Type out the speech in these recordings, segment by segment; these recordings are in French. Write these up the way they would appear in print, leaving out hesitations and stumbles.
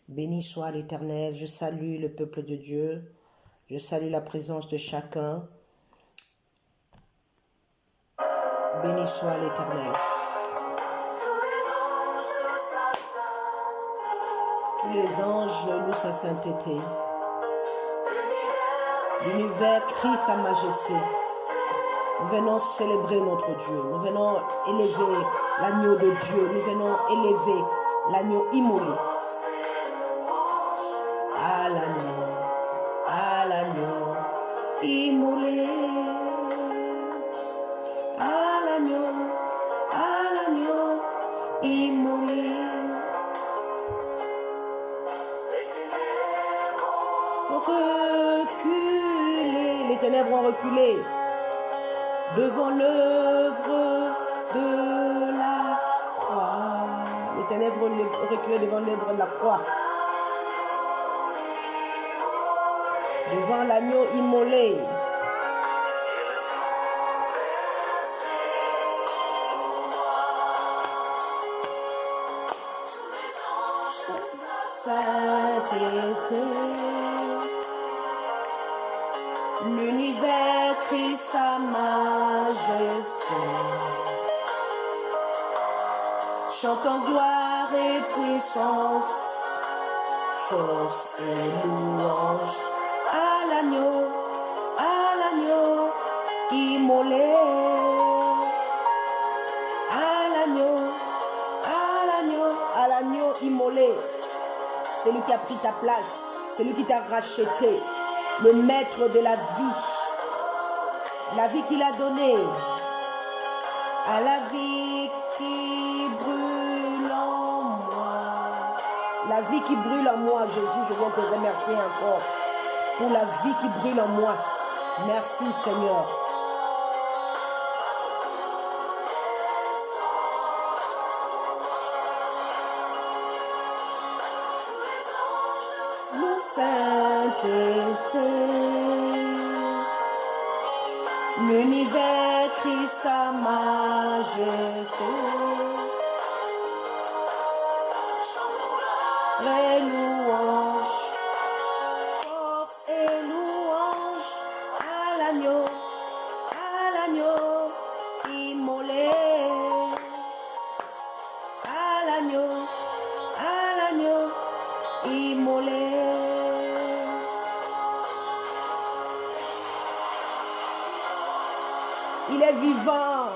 Béni soit l'Éternel. Je salue le peuple de Dieu. Je salue la présence de chacun. Béni soit l'Éternel. Tous les anges louent sa sainteté. L'univers crie sa majesté. Nous venons célébrer notre Dieu. Nous venons élever l'agneau de Dieu. Nous venons élever l'agneau immolé. À l'agneau immolé. À l'agneau immolé. Reculez, les ténèbres ont reculé devant l'œuvre de la croix. Les ténèbres ont reculé devant l'œuvre de la croix. Devant l'agneau immolé. Sainteté. L'univers crie sa majesté. Chantons gloire et puissance, force et louange à l'agneau immolé. À l'agneau immolé. C'est lui qui a pris ta place, c'est lui qui t'a racheté, le maître de la vie qu'il a donnée, à la vie qui brûle en moi. La vie qui brûle en moi, Jésus, je viens te remercier encore pour la vie qui brûle en moi. Merci Seigneur. Sainteté. L'univers crie sa majesté. Et louange, force et louange à l'agneau immolé. À l'agneau immolé. Il est vivant,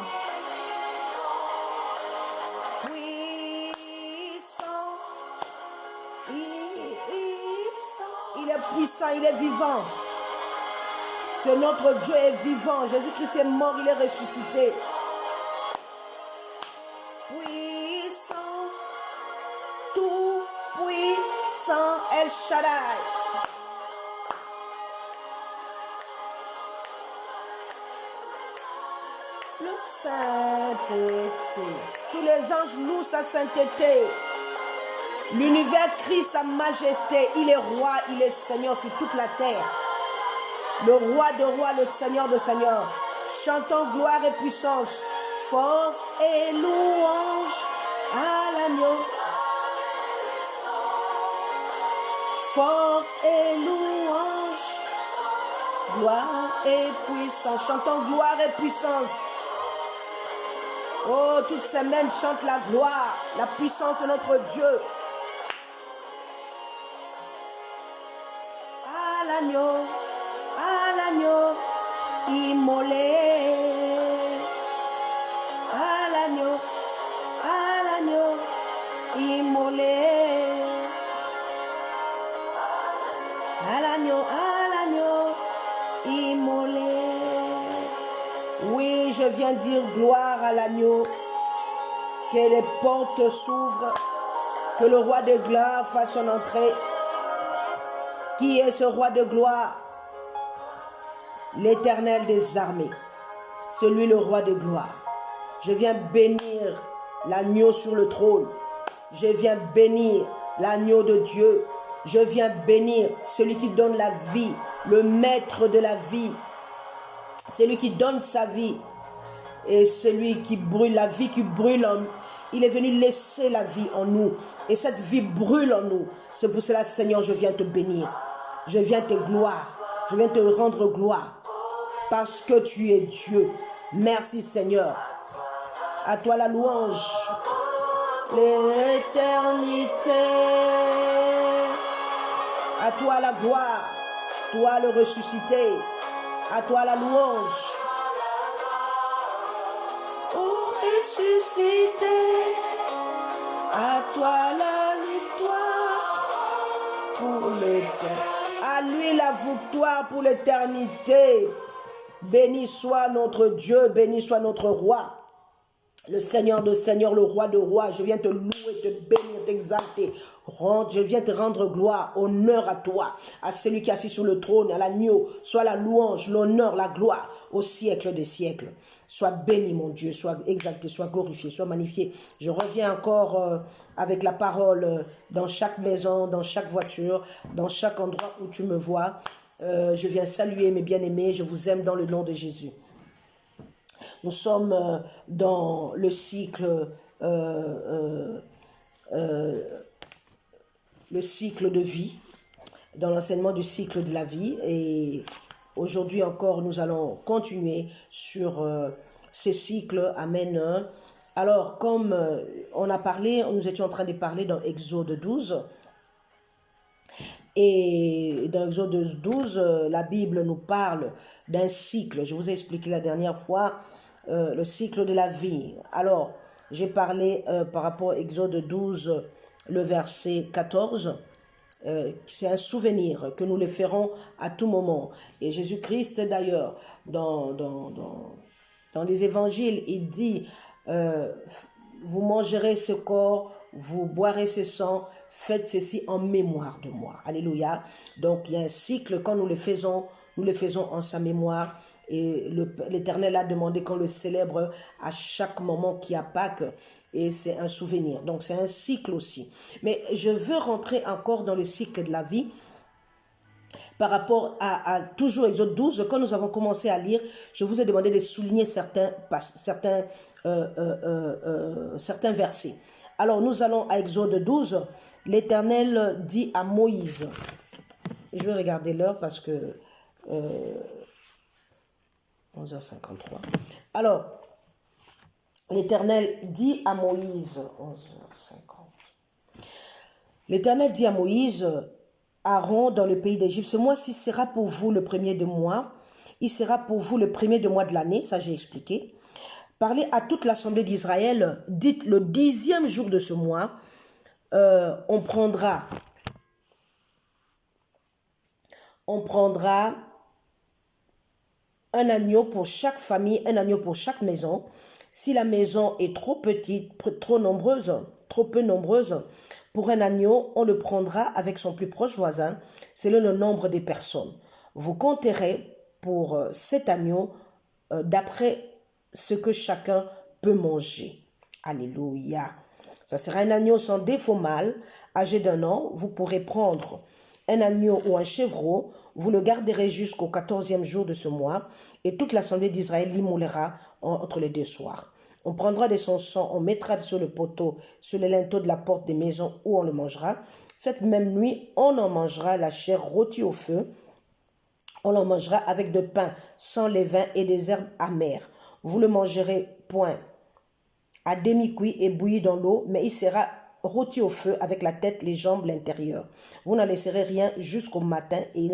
puissant, il est puissant, il est vivant. C'est notre Dieu est vivant. Jésus-Christ est mort, il est ressuscité. Puissant, tout puissant, El Shaddai. Sainteté. Tous les anges louent sa sainteté. L'univers crie sa majesté. Il est roi, il est Seigneur sur toute la terre. Le roi de rois, le Seigneur de seigneurs. Chantons gloire et puissance, force et louange à l'agneau. Force et louange, gloire et puissance. Chantons gloire et puissance. Oh, toute semaine, chante la gloire, la puissance de notre Dieu. À l'agneau immolé. À l'agneau immolé. À l'agneau immolé. Oui, je viens dire gloire à l'agneau. Que les portes s'ouvrent. Que le roi de gloire fasse son entrée. Qui est ce roi de gloire? L'Éternel des armées. C'est lui le roi de gloire. Je viens bénir l'agneau sur le trône. Je viens bénir l'agneau de Dieu. Je viens bénir celui qui donne la vie, le maître de la vie. Celui qui donne sa vie. Et celui qui brûle, la vie qui brûle Il est venu laisser la vie en nous. Et cette vie brûle en nous. C'est pour cela, Seigneur, je viens te bénir. Je viens te gloire. Je viens te rendre gloire. Parce que tu es Dieu. Merci, Seigneur. À toi la louange. L'éternité. À toi la gloire. Toi le ressuscité. À toi la louange. Oh ressuscité. À toi la victoire pour l'éternité. À lui la victoire pour l'éternité. Béni soit notre Dieu, béni soit notre roi. Le Seigneur de Seigneurs, le roi de rois, je viens te louer, te bénir, t'exalter. Je viens te rendre gloire, honneur à toi, à celui qui est assis sur le trône, à l'agneau. Soit la louange, l'honneur, la gloire au siècle des siècles. Sois béni, mon Dieu, sois exalté, sois glorifié, sois magnifié. Je reviens encore avec la parole dans chaque maison, dans chaque voiture, dans chaque endroit où tu me vois. Je viens saluer mes bien-aimés, je vous aime dans le nom de Jésus. Nous sommes dans le cycle de vie, dans l'enseignement du cycle de la vie. Et aujourd'hui encore, nous allons continuer sur ces cycles. Amen. Alors, comme on a parlé, nous étions en train de parler dans Exode 12. Et dans Exode 12, la Bible nous parle d'un cycle. Je vous ai expliqué la dernière fois le cycle de la vie. Alors, j'ai parlé par rapport à Exode 12, le verset 14. C'est un souvenir que nous le ferons à tout moment. Et Jésus-Christ, d'ailleurs, dans les évangiles, il dit vous mangerez ce corps, vous boirez ce sang, faites ceci en mémoire de moi. Alléluia. Donc, il y a un cycle, quand nous le faisons en sa mémoire. Et l'Éternel a demandé qu'on le célèbre à chaque moment qu'il y a Pâques. Et c'est un souvenir. Donc, c'est un cycle aussi. Mais je veux rentrer encore dans le cycle de la vie. Par rapport à toujours Exode 12, quand nous avons commencé à lire, je vous ai demandé de souligner certains versets. Alors, nous allons à Exode 12. L'Éternel dit à Moïse. Je vais regarder l'heure parce que... 11h53. Alors, l'Éternel dit à Moïse, 11h50. L'Éternel dit à Moïse, Aaron dans le pays d'Égypte, ce mois-ci sera pour vous le premier de mois, il sera pour vous le premier de mois de l'année, ça j'ai expliqué. Parlez à toute l'assemblée d'Israël, dites le 10e jour de ce mois, on prendra un agneau pour chaque famille, un agneau pour chaque maison. Si la maison est trop petite, trop peu nombreuse, pour un agneau, on le prendra avec son plus proche voisin, selon le nombre des personnes. Vous compterez pour cet agneau d'après ce que chacun peut manger. Alléluia. Ça sera un agneau sans défaut mâle, âgé d'1 an. Vous pourrez prendre un agneau ou un chevreau, vous le garderez jusqu'au 14e jour de ce mois, et toute l'assemblée d'Israël l'immolera entre les deux soirs. On prendra de son sang, on mettra sur le poteau, sur les linteaux de la porte des maisons où on le mangera. Cette même nuit, on en mangera la chair rôtie au feu. On en mangera avec de pain sans levain et des herbes amères. Vous le mangerez point à demi-cuit et bouilli dans l'eau, mais il sera rôti au feu avec la tête, les jambes, l'intérieur. Vous n'en laisserez rien jusqu'au matin, et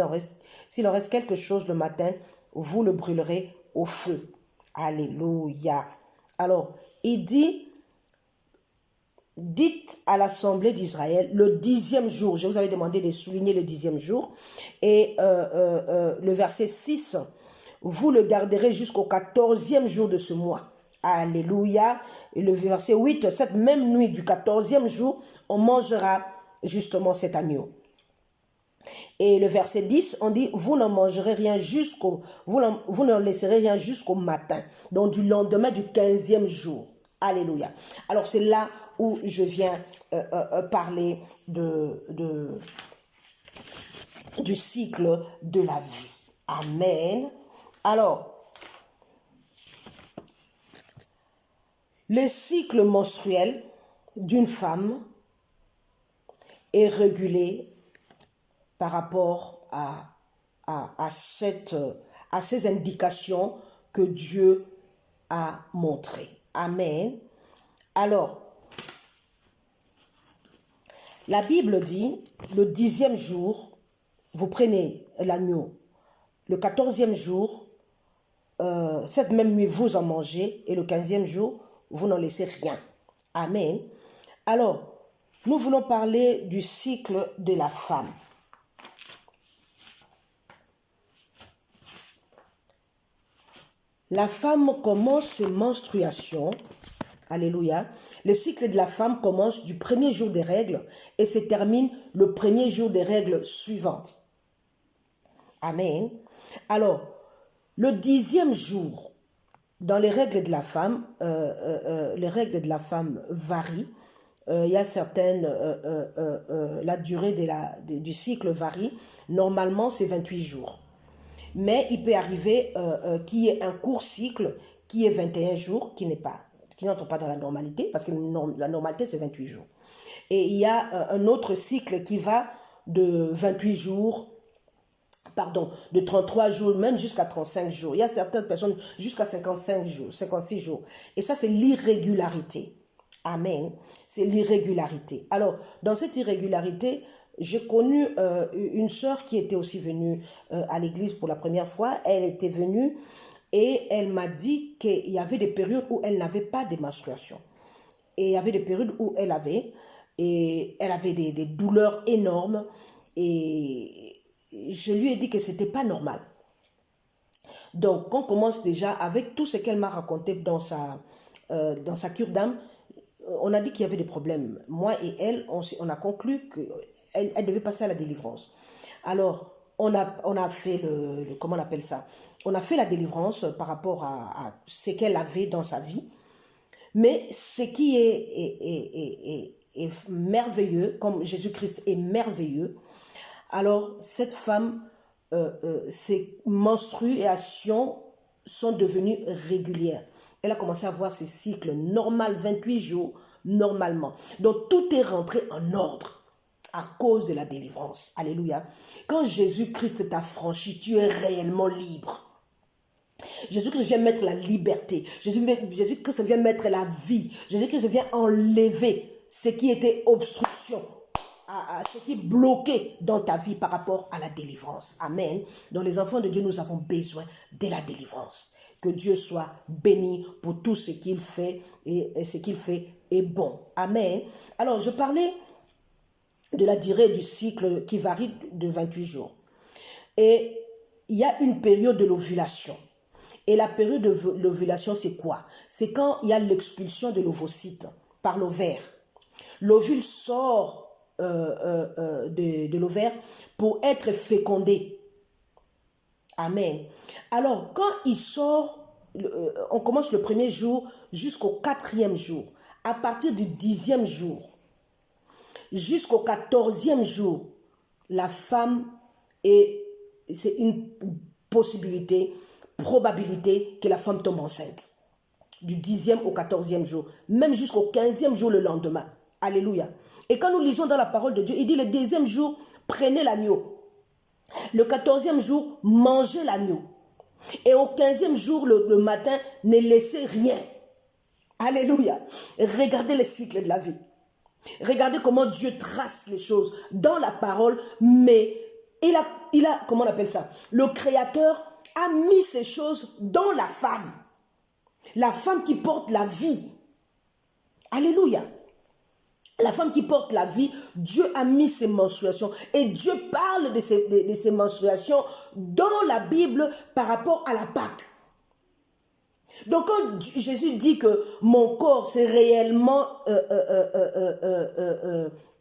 s'il en reste quelque chose le matin, vous le brûlerez au feu. Alléluia. Alors, il dit, dites à l'assemblée d'Israël le 10e jour. Je vous avais demandé de souligner le 10e jour. Et le verset 6, vous le garderez jusqu'au 14e jour de ce mois. Alléluia. Et le verset 8, cette même nuit du 14e jour, on mangera justement cet agneau. Et le verset 10, on dit, vous n'en mangerez rien vous n'en laisserez rien jusqu'au matin. Donc du lendemain du 15e jour. Alléluia. Alors c'est là où je viens parler du cycle de la vie. Amen. Alors, le cycle menstruel, d'une femme est régulé par rapport à ces indications que Dieu a montrées. Amen. Alors, la Bible dit, le 10e jour, vous prenez l'agneau. Le 14e jour, cette même nuit, vous en mangez. Et le 15e jour, vous n'en laissez rien. Amen. Alors, nous voulons parler du cycle de la femme. La femme commence ses menstruations. Alléluia. Le cycle de la femme commence du premier jour des règles et se termine le premier jour des règles suivantes. Amen. Alors, le 10e jour, dans les règles de la femme, les règles de la femme varient. Il y a certaines, la durée du cycle varie. Normalement, c'est 28 jours. Mais il peut arriver qu'il y ait un court cycle qui est 21 jours, qui n'entre pas dans la normalité, parce que la normalité, c'est 28 jours. Et il y a un autre cycle qui va de 28 jours, de 33 jours, même jusqu'à 35 jours. Il y a certaines personnes jusqu'à 55 jours, 56 jours. Et ça, c'est l'irrégularité. Amen. C'est l'irrégularité. Alors, dans cette irrégularité, j'ai connu une sœur qui était aussi venue à l'église pour la première fois. Elle était venue et elle m'a dit qu'il y avait des périodes où elle n'avait pas de menstruation. Et il y avait des périodes où elle avait des douleurs énormes. Et je lui ai dit que ce n'était pas normal. Donc, on commence déjà avec tout ce qu'elle m'a raconté dans sa cure d'âme. On a dit qu'il y avait des problèmes. Moi et elle, on a conclu qu'elle devait passer à la délivrance. Alors, on a fait comment on appelle ça? On a fait la délivrance par rapport à ce qu'elle avait dans sa vie. Mais ce qui est merveilleux, comme Jésus-Christ est merveilleux, alors cette femme, ses menstruations sont devenues régulières. Elle a commencé à avoir ses cycles normaux, 28 jours, normalement. Donc, tout est rentré en ordre à cause de la délivrance. Alléluia. Quand Jésus-Christ t'a franchi, tu es réellement libre. Jésus-Christ vient mettre la liberté. Jésus-Christ vient mettre la vie. Jésus-Christ vient enlever ce qui était obstruction, ce qui bloquait dans ta vie par rapport à la délivrance. Amen. Donc, les enfants de Dieu, nous avons besoin de la délivrance. Que Dieu soit béni pour tout ce qu'il fait et ce qu'il fait est bon. Amen. Alors, je parlais de la durée du cycle qui varie de 28 jours. Et il y a une période de l'ovulation. Et la période de l'ovulation, c'est quoi? C'est quand il y a l'expulsion de l'ovocyte par l'ovaire. L'ovule sort de l'ovaire pour être fécondé. Amen. Alors, quand il sort, on commence le premier jour jusqu'au 4e jour. À partir du 10e jour jusqu'au 14e jour, la femme c'est une probabilité que la femme tombe enceinte. Du 10e au 14e jour, même jusqu'au 15e jour le lendemain. Alléluia. Et quand nous lisons dans la parole de Dieu, il dit le 10e jour, prenez l'agneau. Le 14e jour, mangez l'agneau. Et au 15e jour, le matin, ne laissez rien. Alléluia. Regardez les cycles de la vie. Regardez comment Dieu trace les choses dans la parole, mais il a, comment on appelle ça? Le Créateur a mis ces choses dans la femme. La femme qui porte la vie. Alléluia. La femme qui porte la vie, Dieu a mis ses menstruations. Et Dieu parle de ces menstruations dans la Bible par rapport à la Pâque. Donc quand Jésus dit que mon corps c'est réellement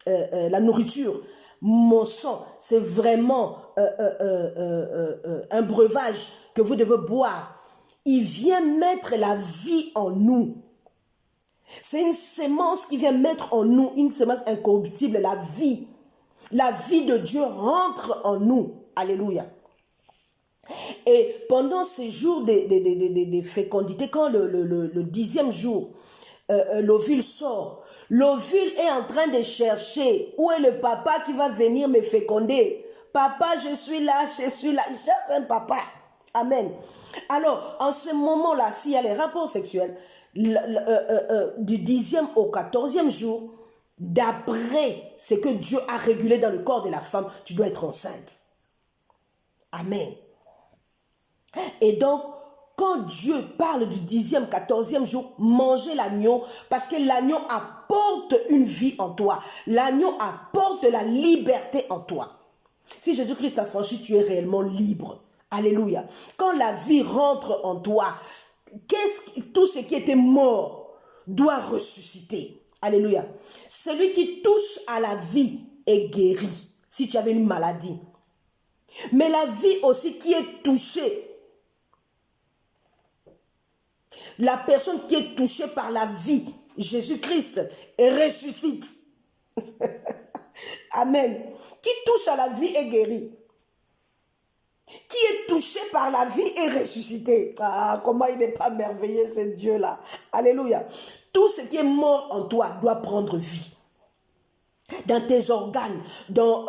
la nourriture, mon sang c'est vraiment un breuvage que vous devez boire, il vient mettre la vie en nous. C'est une sémence qui vient mettre en nous, une sémence incorruptible, la vie. La vie de Dieu rentre en nous. Alléluia. Et pendant ces jours de fécondité, quand le 10e jour l'ovule sort. L'ovule est en train de chercher où est le papa qui va venir me féconder. Papa, je suis là, je suis là. Il cherche un papa. Amen. Alors, en ce moment-là, s'il y a les rapports sexuels, du 10e au 14e jour, d'après ce que Dieu a régulé dans le corps de la femme, tu dois être enceinte. Amen. Et donc, quand Dieu parle du 10e, 14e jour, mangez l'agneau, parce que l'agneau apporte une vie en toi. L'agneau apporte la liberté en toi. Si Jésus-Christ t'a franchi, tu es réellement libre. Alléluia. Quand la vie rentre en toi, tout ce qui était mort doit ressusciter. Alléluia. Celui qui touche à la vie est guéri, si tu avais une maladie. Mais la vie aussi qui est touchée, la personne qui est touchée par la vie, Jésus-Christ, ressuscite. Amen. Qui touche à la vie est guéri. Qui est touché par la vie est ressuscité. Ah, comment il n'est pas merveilleux ce Dieu-là. Alléluia. Tout ce qui est mort en toi doit prendre vie. Dans tes organes, dans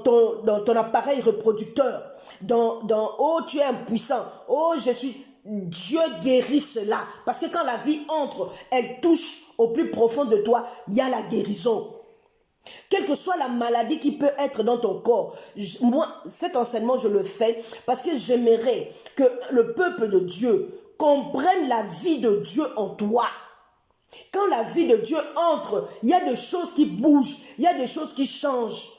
ton appareil reproducteur, oh, tu es impuissant, oh, je suis... Dieu guérit cela. Parce que quand la vie entre, elle touche au plus profond de toi, il y a la guérison. Quelle que soit la maladie qui peut être dans ton corps, moi, cet enseignement, je le fais parce que j'aimerais que le peuple de Dieu comprenne la vie de Dieu en toi. Quand la vie de Dieu entre, il y a des choses qui bougent, il y a des choses qui changent.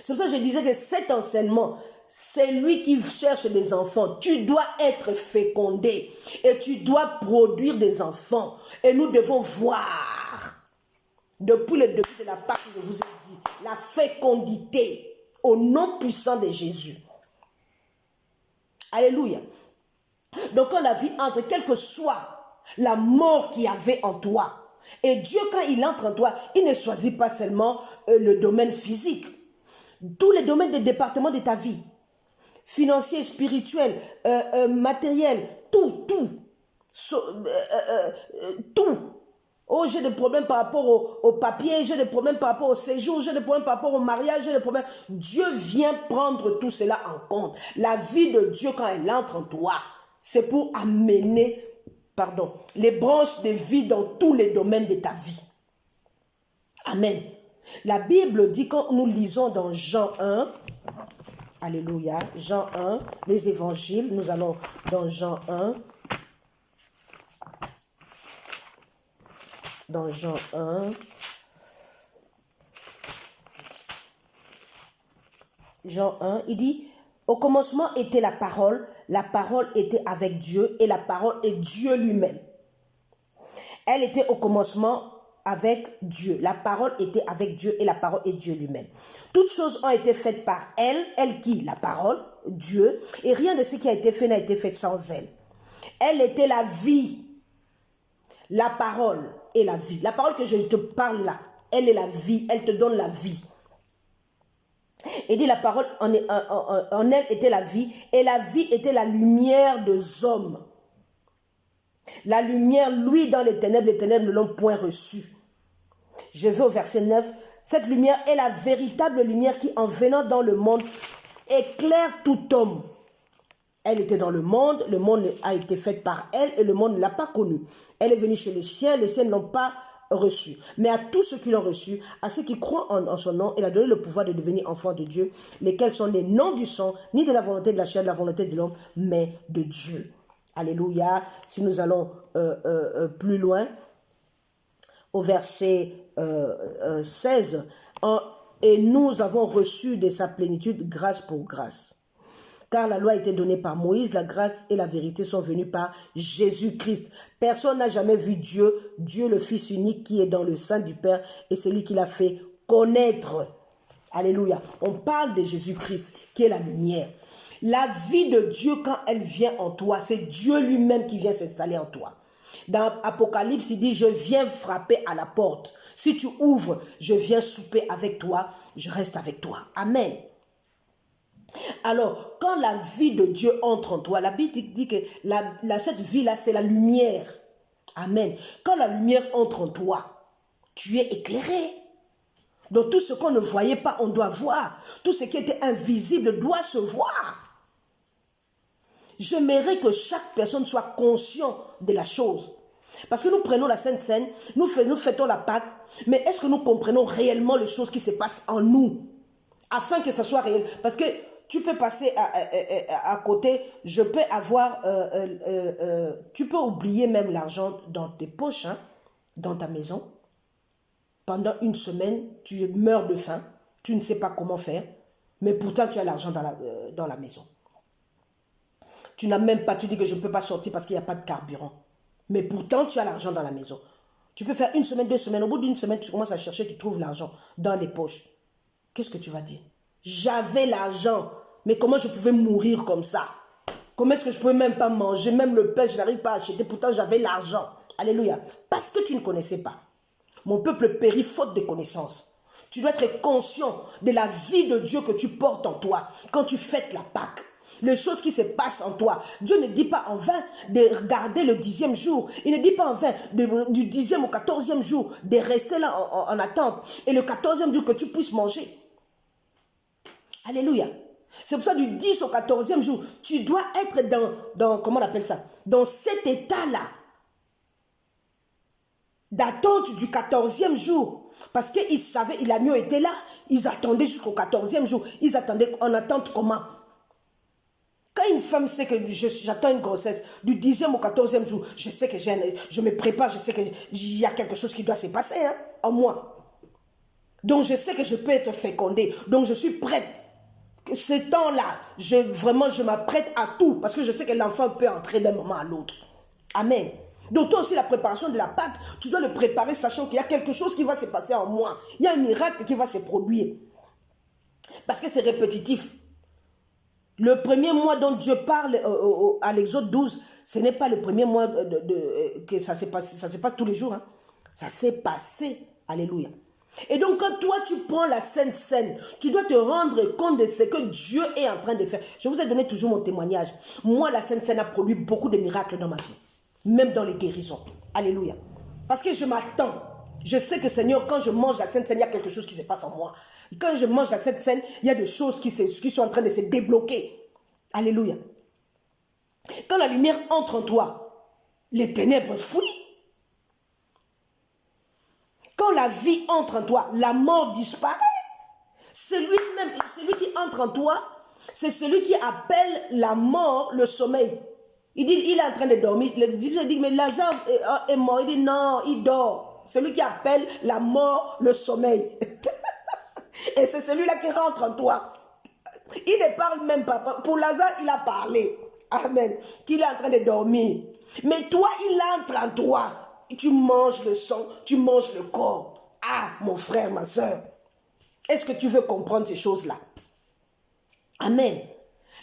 C'est pour ça que je disais que cet enseignement, c'est lui qui cherche des enfants. Tu dois être fécondé et tu dois produire des enfants. Et nous devons voir, depuis le début de la Pâque, je vous ai dit, la fécondité au nom puissant de Jésus. Alléluia. Donc quand la vie entre, quelle que soit la mort qu'il y avait en toi, et Dieu quand il entre en toi, il ne choisit pas seulement le domaine physique, tous les domaines de département de ta vie, financier, spirituel, matériel, tout. Oh, j'ai des problèmes par rapport au papier, j'ai des problèmes par rapport au séjour, j'ai des problèmes par rapport au mariage, j'ai des problèmes. Dieu vient prendre tout cela en compte. La vie de Dieu, quand elle entre en toi, c'est pour amener, les branches de vie dans tous les domaines de ta vie. Amen. La Bible dit, quand nous lisons dans Jean 1, alléluia, Jean 1, les évangiles, nous allons dans Jean 1. Dans Jean 1, il dit, au commencement était la parole était avec Dieu et la parole est Dieu lui-même. Elle était au commencement avec Dieu. La parole était avec Dieu et la parole est Dieu lui-même. Toutes choses ont été faites par elle qui, la parole, Dieu, et rien de ce qui a été fait n'a été fait sans elle. Elle était la vie, la parole et la vie. La parole que je te parle là, elle est la vie, elle te donne la vie. Et dit la parole, en elle était la vie, et la vie était la lumière des hommes. La lumière, lui, dans les ténèbres ne l'ont point reçue. Je vais au verset 9. Cette lumière est la véritable lumière qui, en venant dans le monde, éclaire tout homme. Elle était dans le monde a été fait par elle et le monde ne l'a pas connue. Elle est venue chez les siens ne l'ont pas reçue. Mais à tous ceux qui l'ont reçue, à ceux qui croient en son nom, elle a donné le pouvoir de devenir enfants de Dieu, lesquels sont nés non du sang, ni de la volonté de la chair, de la volonté de l'homme, mais de Dieu. Alléluia. Si nous allons plus loin, au verset 16, et nous avons reçu de sa plénitude grâce pour grâce. Car la loi a été donnée par Moïse, la grâce et la vérité sont venues par Jésus-Christ. Personne n'a jamais vu Dieu, Dieu le Fils unique qui est dans le sein du Père et c'est lui qui l'a fait connaître. Alléluia. On parle de Jésus-Christ qui est la lumière. La vie de Dieu quand elle vient en toi, c'est Dieu lui-même qui vient s'installer en toi. Dans Apocalypse, il dit, je viens frapper à la porte. Si tu ouvres, je viens souper avec toi, je reste avec toi. Amen. Alors, quand la vie de Dieu entre en toi, la Bible dit que cette vie-là, c'est la lumière. Amen. Quand la lumière entre en toi, tu es éclairé. Donc tout ce qu'on ne voyait pas, on doit voir. Tout ce qui était invisible doit se voir. J'aimerais que chaque personne soit consciente de la chose. Parce que nous prenons la Sainte Seine, nous fêtons la Pâque, mais est-ce que nous comprenons réellement les choses qui se passent en nous? Afin que ça soit réel. Parce que tu peux passer à côté, je peux avoir, tu peux oublier même l'argent dans tes poches, hein, dans ta maison. Pendant une semaine, tu meurs de faim, tu ne sais pas comment faire, mais pourtant tu as l'argent dans la maison. Tu n'as même pas, tu dis que je ne peux pas sortir parce qu'il n'y a pas de carburant. Mais pourtant, tu as l'argent dans la maison. Tu peux faire une semaine, 2 semaines. Au bout d'une semaine, tu commences à chercher, tu trouves l'argent dans les poches. Qu'est-ce que tu vas dire? J'avais l'argent, mais comment je pouvais mourir comme ça? Comment est-ce que je ne pouvais même pas manger? Même le pain, je n'arrive pas à acheter. Pourtant, j'avais l'argent. Alléluia. Parce que tu ne connaissais pas. Mon peuple périt faute de connaissances. Tu dois être conscient de la vie de Dieu que tu portes en toi quand tu fêtes la Pâque. Les choses qui se passent en toi. Dieu ne dit pas en vain de regarder le 10e jour. Il ne dit pas en vain du 10e au 14e jour de rester là en attente. Et le 14e jour que tu puisses manger. Alléluia. C'est pour ça du 10 au 14e jour, tu dois être dans comment on appelle ça? Dans cet état-là. D'attente du 14e jour. Parce qu'ils savaient, l'agneau était là. Ils attendaient jusqu'au 14e jour. Ils attendaient en attente comment? Quand une femme sait que j'attends une grossesse du 10e au 14e jour, je sais que je me prépare, je sais qu'il y a quelque chose qui doit se passer hein, en moi. Donc je sais que je peux être fécondée. Donc je suis prête. Ce temps-là, je m'apprête à tout parce que je sais que l'enfant peut entrer d'un moment à l'autre. Amen. Donc toi aussi, la préparation de la Pâque, tu dois le préparer sachant qu'il y a quelque chose qui va se passer en moi. Il y a un miracle qui va se produire. Parce que c'est répétitif. Le premier mois dont Dieu parle à l'Exode 12, ce n'est pas le premier mois que ça s'est passé, ça se passe tous les jours. Hein. Ça s'est passé. Alléluia. Et donc quand toi tu prends la Sainte Seine, tu dois te rendre compte de ce que Dieu est en train de faire. Je vous ai donné toujours mon témoignage. Moi, la Sainte Seine a produit beaucoup de miracles dans ma vie. Même dans les guérisons. Alléluia. Parce que je m'attends. Je sais que Seigneur, quand je mange la Sainte Seine, il y a quelque chose qui se passe en moi. Quand je mange la Sainte Seine, il y a des choses qui sont en train de se débloquer. Alléluia. Quand la lumière entre en toi, les ténèbres fuient. Quand la vie entre en toi, la mort disparaît. Celui qui entre en toi, c'est celui qui appelle la mort le sommeil. Il dit, il est en train de dormir. Il dit, mais Lazare est mort. Il dit, non, il dort. Celui qui appelle la mort le sommeil. Et c'est celui-là qui rentre en toi. Il ne parle même pas. Pour Lazare, il a parlé. Amen. Qu'il est en train de dormir. Mais toi, il entre en toi. Tu manges le sang, tu manges le corps. Ah, mon frère, ma soeur. Est-ce que tu veux comprendre ces choses-là? Amen.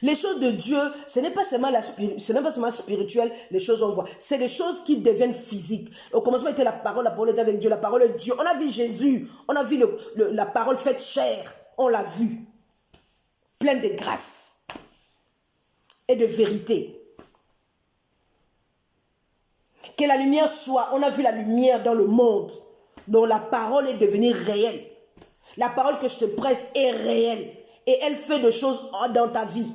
Les choses de Dieu, ce n'est pas seulement spirituel, les choses on voit. C'est les choses qui deviennent physiques. Au commencement était la parole était avec Dieu, la parole est Dieu. On a vu Jésus, on a vu la parole faite chair. On l'a vu. Pleine de grâce et de vérité. Que la lumière soit, on a vu la lumière dans le monde, dont la parole est devenue réelle. La parole que je te presse est réelle et elle fait des choses dans ta vie.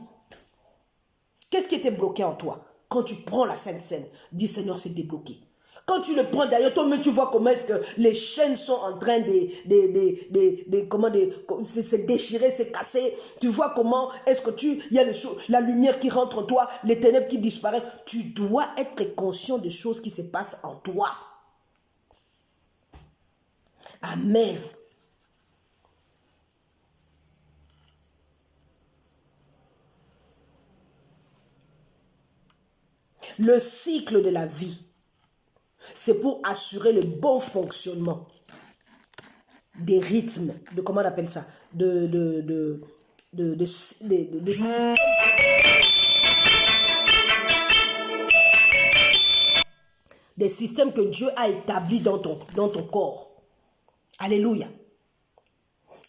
Qu'est-ce qui était bloqué en toi? Quand tu prends la Sainte Seine, dis Seigneur, c'est débloqué. Quand tu le prends d'ailleurs, toi-même tu vois comment est-ce que les chaînes sont en train de se déchirer, se casser. Tu vois comment est-ce que il y a la lumière qui rentre en toi, les ténèbres qui disparaissent. Tu dois être conscient des choses qui se passent en toi. Amen. Le cycle de la vie, c'est pour assurer le bon fonctionnement des rythmes, de comment on appelle ça, des systèmes que Dieu a établis dans ton corps. Alléluia.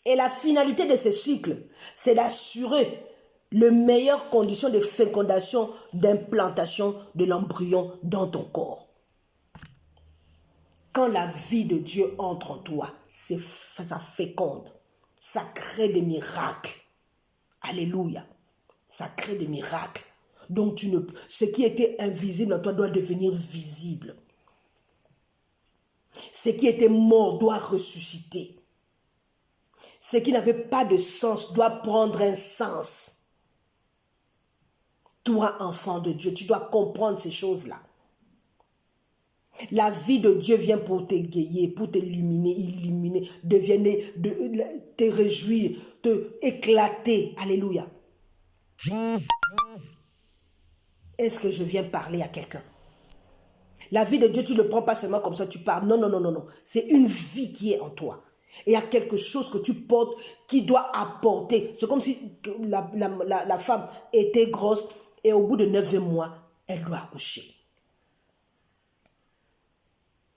Et la finalité de ce cycle, c'est d'assurer les meilleures conditions de fécondation, d'implantation de l'embryon dans ton corps. quand la vie de Dieu entre en toi, ça féconde. Ça crée des miracles. Alléluia. Ça crée des miracles. Donc, ce qui était invisible en toi doit devenir visible. Ce qui était mort doit ressusciter. Ce qui n'avait pas de sens doit prendre un sens. Toi, enfant de Dieu, tu dois comprendre ces choses-là. La vie de Dieu vient pour t'égayer, pour illuminer, te réjouir, te éclater. Alléluia. Est-ce que je viens parler à quelqu'un? La vie de Dieu, tu ne le prends pas seulement comme ça, tu parles. Non, non, non, non, non. C'est une vie qui est en toi. Et il y a quelque chose que tu portes qui doit apporter. C'est comme si la femme était grosse et au bout de 9 mois, elle doit accoucher.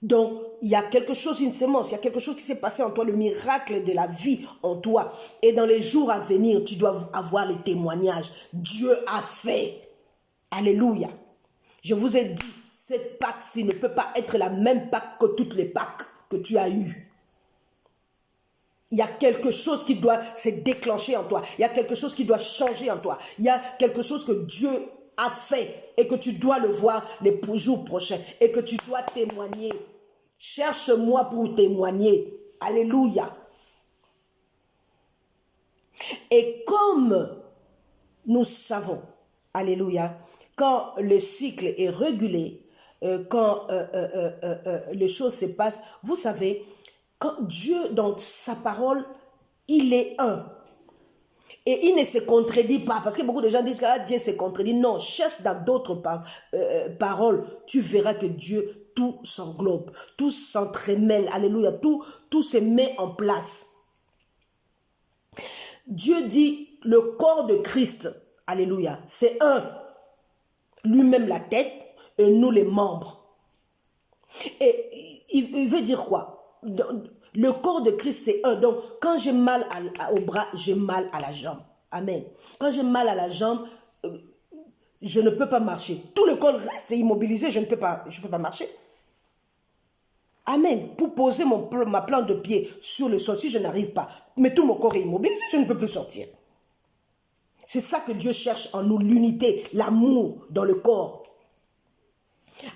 Donc, il y a quelque chose, une sémence, il y a quelque chose qui s'est passé en toi, le miracle de la vie en toi. Et dans les jours à venir, tu dois avoir les témoignages. Dieu a fait. Alléluia. Je vous ai dit, cette Pâque-ci ne peut pas être la même Pâque que toutes les Pâques que tu as eues. Il y a quelque chose qui doit se déclencher en toi. Il y a quelque chose qui doit changer en toi. Il y a quelque chose que Dieu a fait et que tu dois le voir les jours prochains et que tu dois témoigner. Cherche-moi pour témoigner. Alléluia. Et comme nous savons, alléluia, quand le cycle est régulé, quand les choses se passent, vous savez, quand Dieu, dans sa parole, il est un. Et il ne se contredit pas. Parce que beaucoup de gens disent que Dieu se contredit. Non, cherche dans d'autres paroles. Tu verras que Dieu, tout s'englobe. Tout s'entremêle. Alléluia. Tout se met en place. Dieu dit, le corps de Christ, alléluia, c'est un. Lui-même la tête et nous les membres. Et il veut dire quoi? Le corps de Christ, c'est un. Donc, quand j'ai mal au bras, j'ai mal à la jambe. Amen. Quand j'ai mal à la jambe, je ne peux pas marcher. Tout le corps reste immobilisé, je ne peux pas marcher. Amen. Pour poser ma plante de pied sur le sol, si je n'arrive pas, mais tout mon corps est immobilisé, je ne peux plus sortir. C'est ça que Dieu cherche en nous, l'unité, l'amour dans le corps.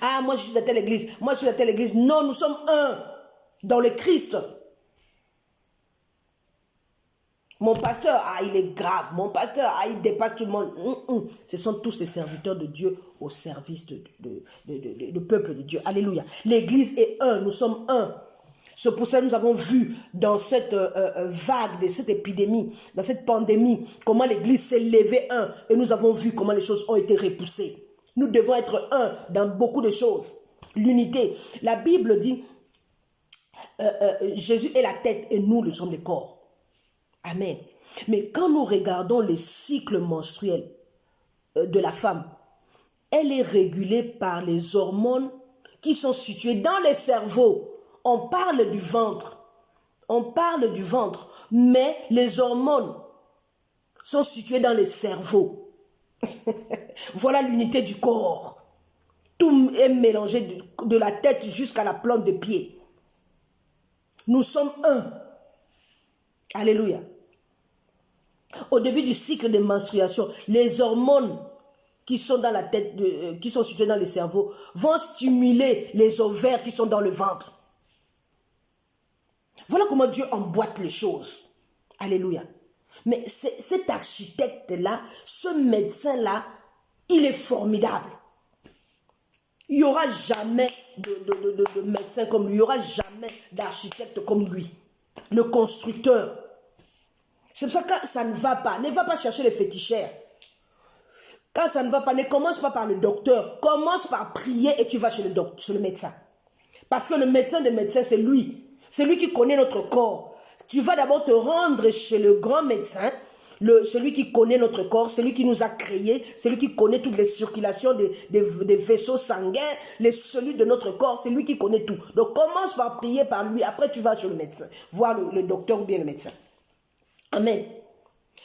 Ah, moi je suis de telle église, moi je suis de telle église. Non, nous sommes un dans le Christ. Mon pasteur, ah, il est grave. Mon pasteur, ah, il dépasse tout le monde. Ce sont tous les serviteurs de Dieu au service du peuple de Dieu. Alléluia. L'église est un, nous sommes un. C'est pour ça que nous avons vu dans cette vague de cette épidémie, dans cette pandémie, comment l'église s'est levée un. Et nous avons vu comment les choses ont été repoussées. Nous devons être un dans beaucoup de choses. L'unité. La Bible dit, Jésus est la tête et nous sommes le corps. Amen. Mais quand nous regardons le cycle menstruel de la femme, elle est régulée par les hormones qui sont situées dans le cerveau. On parle du ventre. On parle du ventre. Mais les hormones sont situées dans le cerveau. Voilà l'unité du corps. Tout est mélangé de la tête jusqu'à la plante de pied. Nous sommes un. Alléluia. Au début du cycle de menstruation, les hormones qui sont dans la tête, qui sont situées dans le cerveau, vont stimuler les ovaires qui sont dans le ventre. Voilà comment Dieu emboîte les choses. Alléluia. Mais cet architecte-là, ce médecin-là, il est formidable. Il n'y aura jamais de médecin comme lui. Il n'y aura jamais d'architecte comme lui. Le constructeur. C'est pour ça que quand ça ne va pas chercher les féticheurs. Quand ça ne va pas, ne commence pas par le docteur. Commence par prier et tu vas chez le médecin. Parce que le médecin des médecins, c'est lui. C'est lui qui connaît notre corps. Tu vas d'abord te rendre chez le grand médecin, celui qui connaît notre corps, celui qui nous a créés, celui qui connaît toutes les circulations des vaisseaux sanguins, les cellules de notre corps, c'est lui qui connaît tout. Donc commence par prier par lui, après tu vas chez le médecin, voir le docteur ou bien le médecin. Amen.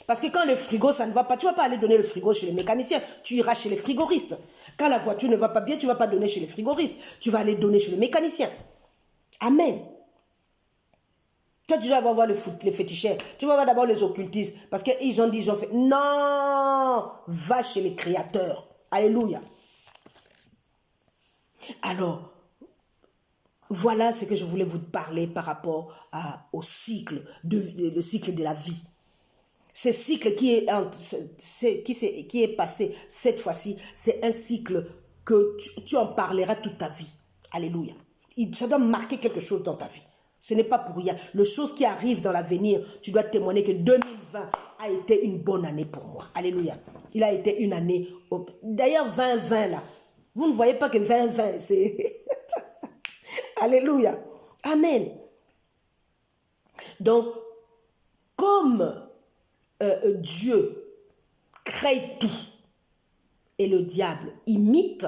Parce que quand le frigo, ça ne va pas, tu ne vas pas aller donner le frigo chez les mécaniciens, tu iras chez les frigoristes. Quand la voiture ne va pas bien, tu ne vas pas donner chez les frigoristes, tu vas aller donner chez les mécaniciens. Amen. Toi, tu dois voir les féticheurs. Tu vas voir d'abord les occultistes. Parce qu'ils ont dit, ils ont fait. Non! Va chez les créateurs. Alléluia. Alors, voilà ce que je voulais vous parler par rapport au cycle, le cycle de la vie. Ce cycle qui est passé cette fois-ci, c'est un cycle que tu en parleras toute ta vie. Alléluia. Ça doit marquer quelque chose dans ta vie. Ce n'est pas pour rien. Les choses qui arrivent dans l'avenir, tu dois témoigner que 2020 a été une bonne année pour moi. Alléluia. Il a été une année... D'ailleurs, 2020 là, vous ne voyez pas que 2020, c'est... Alléluia. Amen. Donc, comme Dieu crée tout et le diable imite,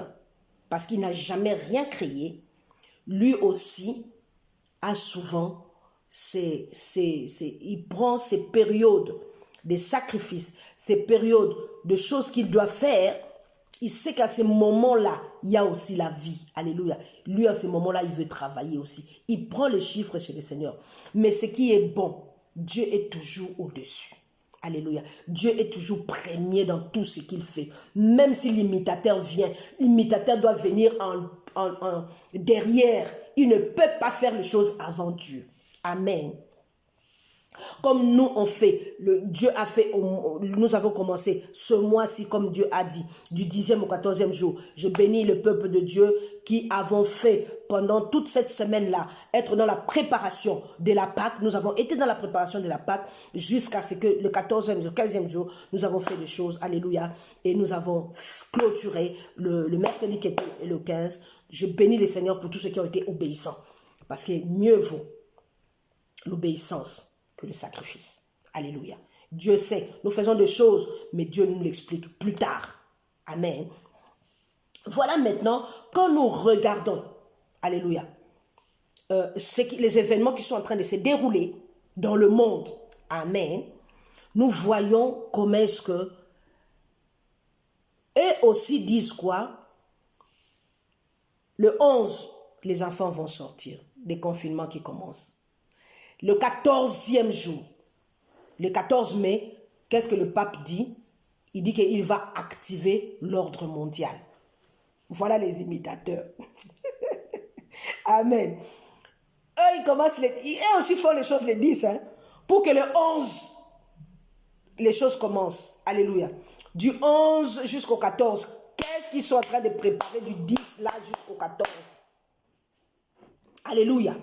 parce qu'il n'a jamais rien créé, lui aussi a souvent, il prend ces périodes de sacrifices, ces périodes de choses qu'il doit faire. Il sait qu'à ce moment-là, il y a aussi la vie. Alléluia. Lui, à ce moment-là, il veut travailler aussi. Il prend les chiffres chez le Seigneur. Mais ce qui est bon, Dieu est toujours au-dessus. Alléluia. Dieu est toujours premier dans tout ce qu'il fait. Même si l'imitateur vient, l'imitateur doit venir derrière. Il ne peut pas faire les choses avant Dieu. Amen. Comme nous on fait, Dieu a fait, nous avons commencé ce mois-ci comme Dieu a dit, du 10e au 14e jour. Je bénis le peuple de Dieu qui avons fait pendant toute cette semaine-là, être dans la préparation de la Pâque. Nous avons été dans la préparation de la Pâque jusqu'à ce que le 14e, le 15e jour, nous avons fait des choses, alléluia, et nous avons clôturé le mercredi qui était le 15. Je bénis le Seigneur pour tous ceux qui ont été obéissants, parce que mieux vaut l'obéissance que le sacrifice. Alléluia. Dieu sait, nous faisons des choses, mais Dieu nous l'explique plus tard. Amen. Voilà maintenant, quand nous regardons, alléluia, les événements qui sont en train de se dérouler dans le monde, amen, nous voyons comment est-ce que eux aussi disent quoi? Le 11, les enfants vont sortir, des confinements qui commencent. Le 14e jour, le 14 mai, qu'est-ce que le pape dit? Il dit qu'il va activer l'ordre mondial. Voilà les imitateurs. Amen. Eux, ils commencent, eux aussi font les choses le 10, hein, pour que le 11, les choses commencent. Alléluia. Du 11 jusqu'au 14, qu'est-ce qu'ils sont en train de préparer du 10 là jusqu'au 14? Alléluia.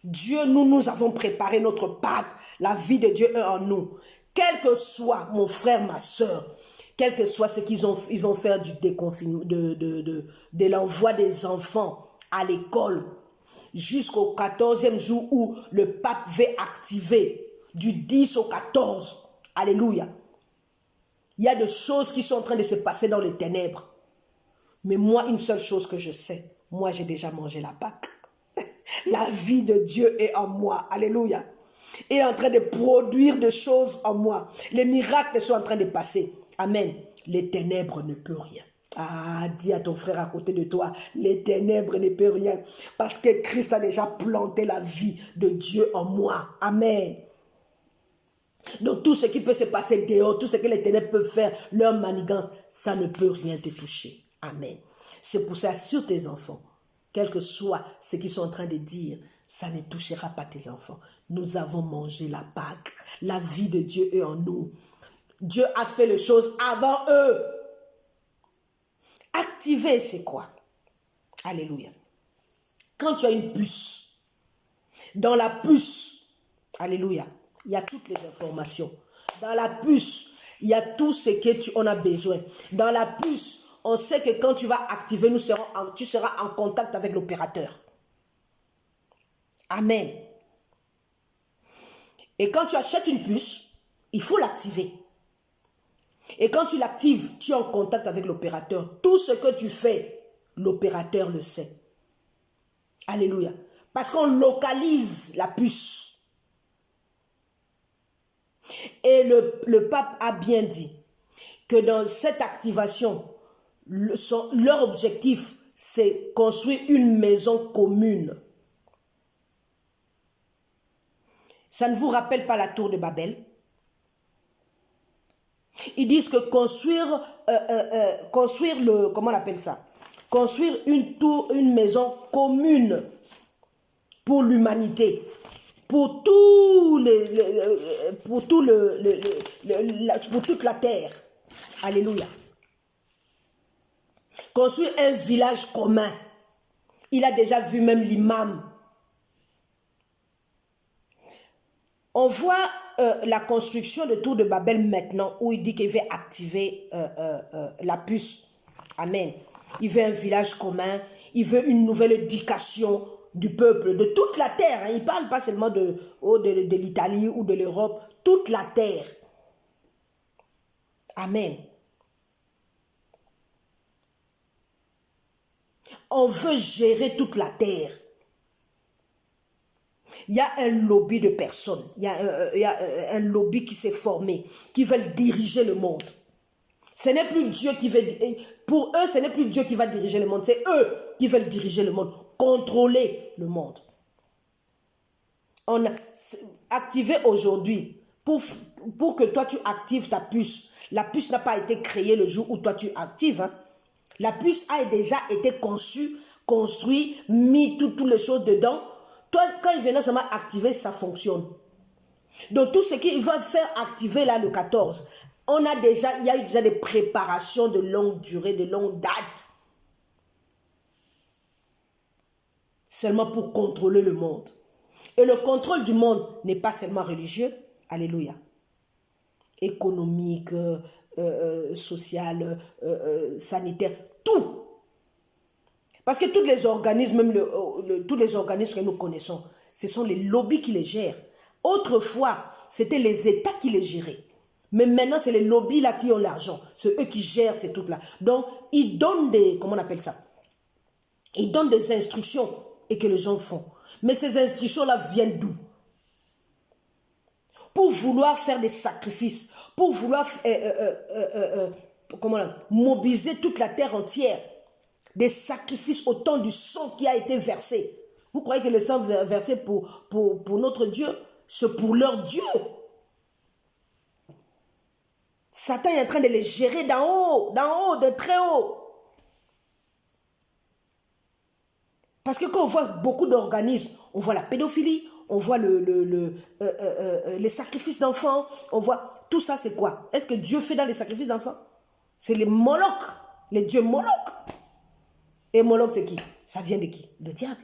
Dieu, nous avons préparé notre Pâque. La vie de Dieu est en nous. Quel que soit, mon frère, ma soeur, quel que soit ce ils vont faire du déconfinement, de l'envoi des enfants à l'école, jusqu'au 14e jour où le pape veut activer, du 10 au 14. Alléluia. Il y a des choses qui sont en train de se passer dans les ténèbres. Mais moi, une seule chose que je sais, moi, j'ai déjà mangé la Pâque. La vie de Dieu est en moi. Alléluia. Il est en train de produire des choses en moi. Les miracles sont en train de passer. Amen. Les ténèbres ne peuvent rien. Ah, dis à ton frère à côté de toi, les ténèbres ne peuvent rien. Parce que Christ a déjà planté la vie de Dieu en moi. Amen. Donc tout ce qui peut se passer dehors, tout ce que les ténèbres peuvent faire, leur manigance, ça ne peut rien te toucher. Amen. C'est pour ça, sur tes enfants, quel que soit ce qu'ils sont en train de dire, ça ne touchera pas tes enfants. Nous avons mangé la Pâque. La vie de Dieu est en nous. Dieu a fait les choses avant eux. Activer, c'est quoi? Alléluia. Quand tu as une puce, dans la puce, alléluia, il y a toutes les informations. Dans la puce, il y a tout ce que on a besoin. Dans la puce, on sait que quand tu vas activer, tu seras en contact avec l'opérateur. Amen. Et quand tu achètes une puce, il faut l'activer. Et quand tu l'actives, tu es en contact avec l'opérateur. Tout ce que tu fais, l'opérateur le sait. Alléluia. Parce qu'on localise la puce. Et le pape a bien dit que dans cette activation, leur objectif, c'est construire une maison commune. Ça ne vous rappelle pas la tour de Babel? Ils disent que construire comment on appelle ça? Construire une tour, une maison commune pour l'humanité, pour toute la terre. Alléluia. Construire un village commun. Il a déjà vu même l'imam. On voit la construction de Tour de Babel maintenant, où il dit qu'il veut activer la puce. Amen. Il veut un village commun, il veut une nouvelle éducation du peuple, de toute la terre. Hein. Il ne parle pas seulement de l'Italie ou de l'Europe, toute la terre. Amen. On veut gérer toute la terre. Il y a un lobby de personnes, il y a un lobby qui s'est formé, qui veulent diriger le monde. Ce n'est plus Dieu qui veut, pour eux, ce n'est plus Dieu qui va diriger le monde, c'est eux qui veulent diriger le monde, contrôler le monde. On a activé aujourd'hui, pour que toi tu actives ta puce, la puce n'a pas été créée le jour où toi tu actives. Hein. La puce a déjà été conçue, construite, mis toutes les choses dedans. Toi, quand il vient seulement activer, ça fonctionne. Donc, tout ce qu'il va faire activer là, le 14, il y a eu déjà des préparations de longue durée, de longue date. Seulement pour contrôler le monde. Et le contrôle du monde n'est pas seulement religieux. Alléluia. Économique, social, sanitaire, tout. Parce que tous les organismes, même tous les organismes que nous connaissons, ce sont les lobbies qui les gèrent. Autrefois, c'était les États qui les géraient. Mais maintenant, c'est les lobbies là qui ont l'argent. C'est eux qui gèrent ces trucs-là. Donc, ils donnent des, comment on appelle ça? Ils donnent des instructions et que les gens font. Mais ces instructions-là viennent d'où? Pour vouloir faire des sacrifices, pour vouloir mobiliser toute la terre entière. Des sacrifices au temps du sang qui a été versé. Vous croyez que le sang versé pour notre Dieu, c'est pour leur Dieu? Satan est en train de les gérer d'en haut, de très haut. Parce que quand on voit beaucoup d'organismes, on voit la pédophilie, on voit les sacrifices d'enfants, on voit tout ça, c'est quoi? Est-ce que Dieu fait dans les sacrifices d'enfants? C'est les Moloch, les dieux Moloch. Et Moloch, c'est qui? Ça vient de qui? Le diable.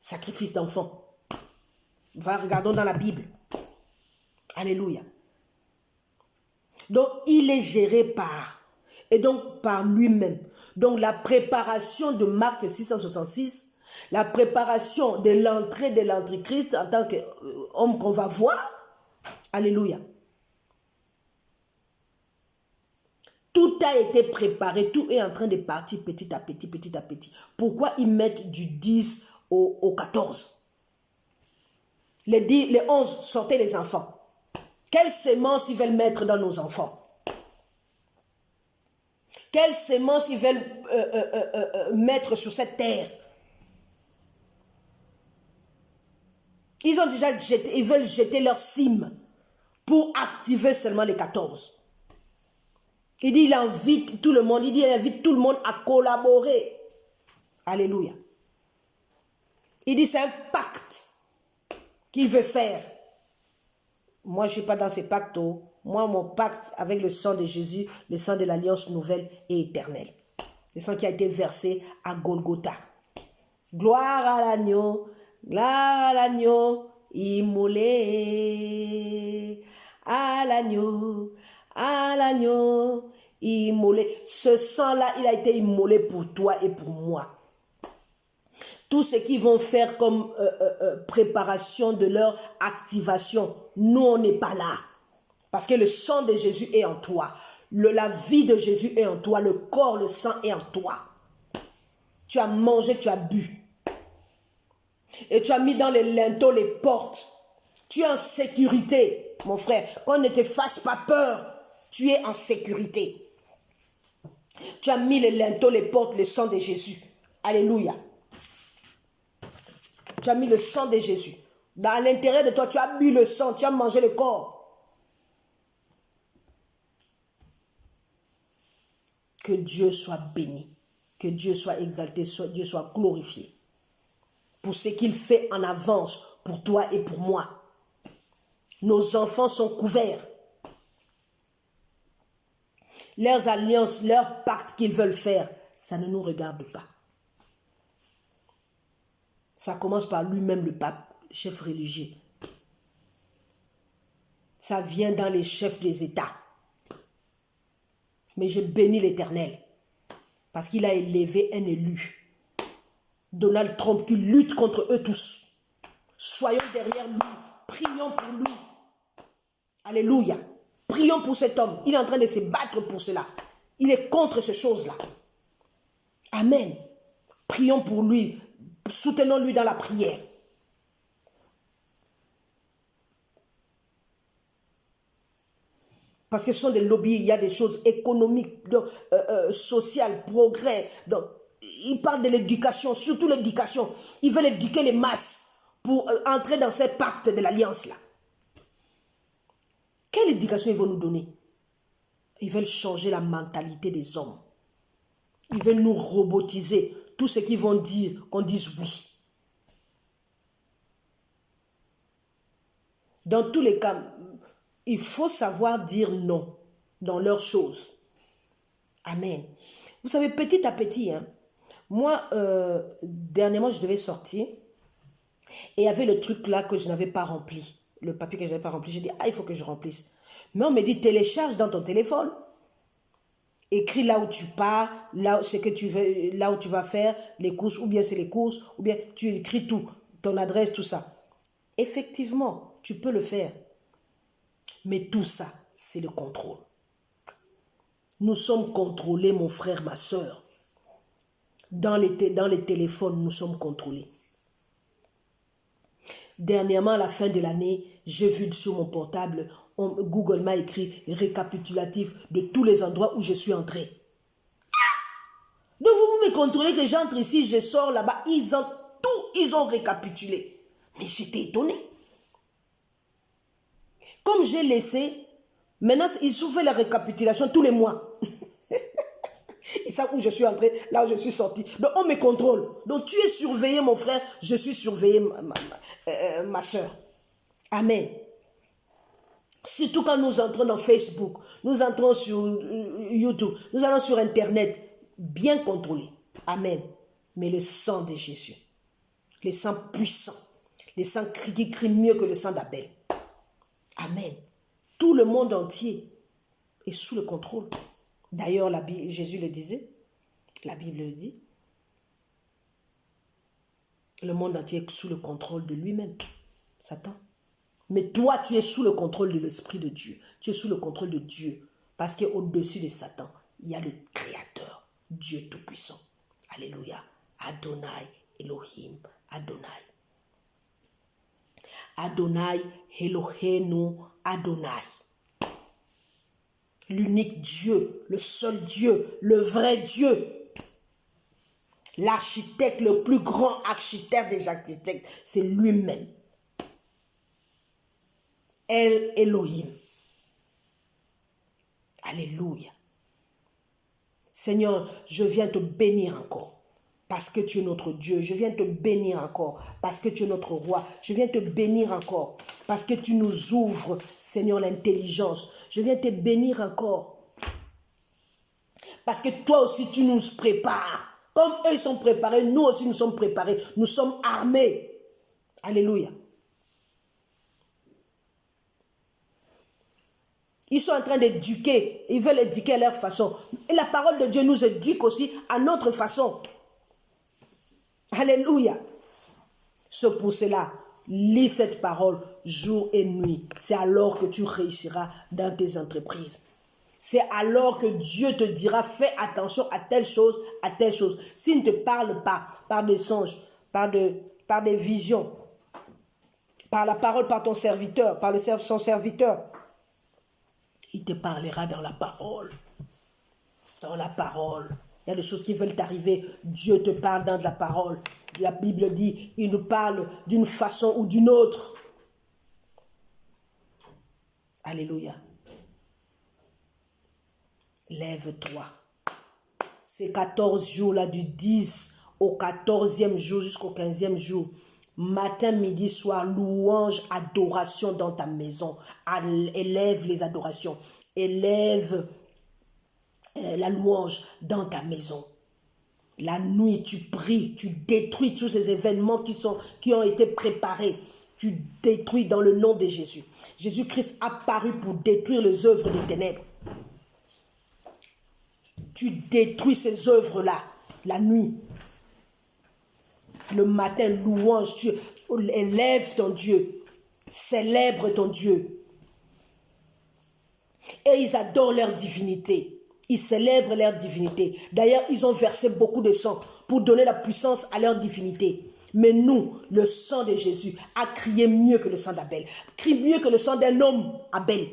Sacrifice d'enfants. Regardons dans la Bible. Alléluia. Donc, il est géré par lui-même. Donc, la préparation de Marc 666, la préparation de l'entrée de l'Antichrist en tant qu'homme qu'on va voir. Alléluia. Tout a été préparé, tout est en train de partir petit à petit, petit à petit. Pourquoi ils mettent du 10 au 14? Les 11, sortez les enfants. Quelle sémence ils veulent mettre dans nos enfants? Quelle sémence ils veulent mettre sur cette terre? Ils ont déjà jeté, ils veulent jeter leur cime pour activer seulement les 14. Il dit, il invite tout le monde, il invite tout le monde à collaborer. Alléluia. Il dit, c'est un pacte qu'il veut faire. Moi, je ne suis pas dans ces pactes. Moi, mon pacte avec le sang de Jésus, le sang de l'alliance nouvelle et éternelle. Le sang qui a été versé à Golgotha. Gloire à l'agneau, immolé. À l'agneau, immolé. Ce sang-là, il a été immolé pour toi et pour moi. Tout ce qu'ils vont faire comme préparation de leur activation, nous, on n'est pas là. Parce que le sang de Jésus est en toi. La vie de Jésus est en toi. Le corps, le sang est en toi. Tu as mangé, tu as bu. Et tu as mis dans les linteaux les portes. Tu es en sécurité, mon frère. Qu'on ne te fasse pas peur. Tu es en sécurité. Tu as mis les linteaux, les portes, le sang de Jésus. Alléluia. Tu as mis le sang de Jésus. Dans l'intérieur de toi, tu as bu le sang, tu as mangé le corps. Que Dieu soit béni, que Dieu soit exalté, que Dieu soit glorifié. Pour ce qu'il fait en avance pour toi et pour moi. Nos enfants sont couverts. Leurs alliances, leurs pactes qu'ils veulent faire, ça ne nous regarde pas. Ça commence par lui-même, le pape, chef religieux. Ça vient dans les chefs des États. Mais je bénis l'Éternel parce qu'il a élevé un élu. Donald Trump qui lutte contre eux tous. Soyons derrière lui. Prions pour lui. Alléluia. Prions pour cet homme. Il est en train de se battre pour cela. Il est contre ces choses-là. Amen. Prions pour lui. Soutenons-lui dans la prière. Parce que ce sont des lobbies, il y a des choses économiques, sociales, progrès. Donc, ils parlent de l'éducation, surtout l'éducation. Ils veulent éduquer les masses pour entrer dans ces pactes de l'alliance-là. Quelle éducation ils vont nous donner? Ils veulent changer la mentalité des hommes. Ils veulent nous robotiser. Tout ce qu'ils vont dire, qu'on dise oui. Dans tous les cas, il faut savoir dire non dans leurs choses. Amen. Vous savez, petit à petit, hein, moi, dernièrement, je devais sortir et il y avait le truc là que je n'avais pas rempli. Le papier que je n'avais pas rempli. J'ai dit, il faut que je remplisse. Mais on me dit, télécharge dans ton téléphone. Écris là où tu pars, là, ce que tu veux, là où tu vas faire les courses, ou bien c'est les courses, ou bien tu écris tout, ton adresse, tout ça. Effectivement, tu peux le faire. Mais tout ça, c'est le contrôle. Nous sommes contrôlés, mon frère, ma soeur. Dans les téléphones, nous sommes contrôlés. Dernièrement, à la fin de l'année, j'ai vu sur mon portable, Google m'a écrit récapitulatif de tous les endroits où je suis entré. Donc vous me contrôlez que j'entre ici, je sors là-bas, ils ont récapitulé. Mais j'étais étonné. Comme j'ai laissé, maintenant ils fait la récapitulation tous les mois. Ils savent où je suis entré, là où je suis sorti. Donc on me contrôle. Donc tu es surveillé mon frère, je suis surveillé ma soeur. Amen. Surtout quand nous entrons dans Facebook, nous entrons sur YouTube, nous allons sur Internet, bien contrôlé. Amen. Mais le sang de Jésus, le sang puissant, le sang qui crie mieux que le sang d'Abel. Amen. Tout le monde entier est sous le contrôle. D'ailleurs, Jésus le disait, la Bible le dit, le monde entier est sous le contrôle de lui-même, Satan. Mais toi, tu es sous le contrôle de l'Esprit de Dieu. Tu es sous le contrôle de Dieu. Parce qu'au-dessus de Satan, il y a le Créateur, Dieu Tout-Puissant. Alléluia. Adonai, Elohim, Adonai. Adonai, Elohenu, Adonai. L'unique Dieu, le seul Dieu, le vrai Dieu. L'architecte, le plus grand architecte des architectes, c'est lui-même. El Elohim. Alléluia. Seigneur, je viens te bénir encore parce que tu es notre Dieu. Je viens te bénir encore parce que tu es notre roi. Je viens te bénir encore parce que tu nous ouvres, Seigneur, l'intelligence. Je viens te bénir encore parce que toi aussi tu nous prépares. Comme eux ils sont préparés, nous aussi nous sommes préparés. Nous sommes armés. Alléluia. Ils sont en train d'éduquer, ils veulent éduquer à leur façon. Et la parole de Dieu nous éduque aussi à notre façon. Alléluia. C'est pour cela, lis cette parole jour et nuit. C'est alors que tu réussiras dans tes entreprises. C'est alors que Dieu te dira, fais attention à telle chose, à telle chose. S'il ne te parle pas par des songes, par des visions, par la parole, par ton serviteur, par son serviteur, il te parlera dans la parole. Dans la parole. Il y a des choses qui veulent t'arriver. Dieu te parle dans la parole. La Bible dit, il nous parle d'une façon ou d'une autre. Alléluia. Lève-toi. Ces 14 jours-là, du 10 au 14e jour jusqu'au 15e jour, matin, midi, soir, louange, adoration dans ta maison. Élève les adorations. Élève la louange dans ta maison. La nuit, tu pries, tu détruis tous ces événements qui ont été préparés. Tu détruis dans le nom de Jésus. Jésus-Christ a paru pour détruire les œuvres des ténèbres. Tu détruis ces œuvres-là, la nuit. Le matin, louange, tu élèves ton Dieu. Célèbre ton Dieu. Et ils adorent leur divinité. Ils célèbrent leur divinité. D'ailleurs, ils ont versé beaucoup de sang pour donner la puissance à leur divinité. Mais nous, le sang de Jésus a crié mieux que le sang d'Abel. Crie mieux que le sang d'un homme, Abel.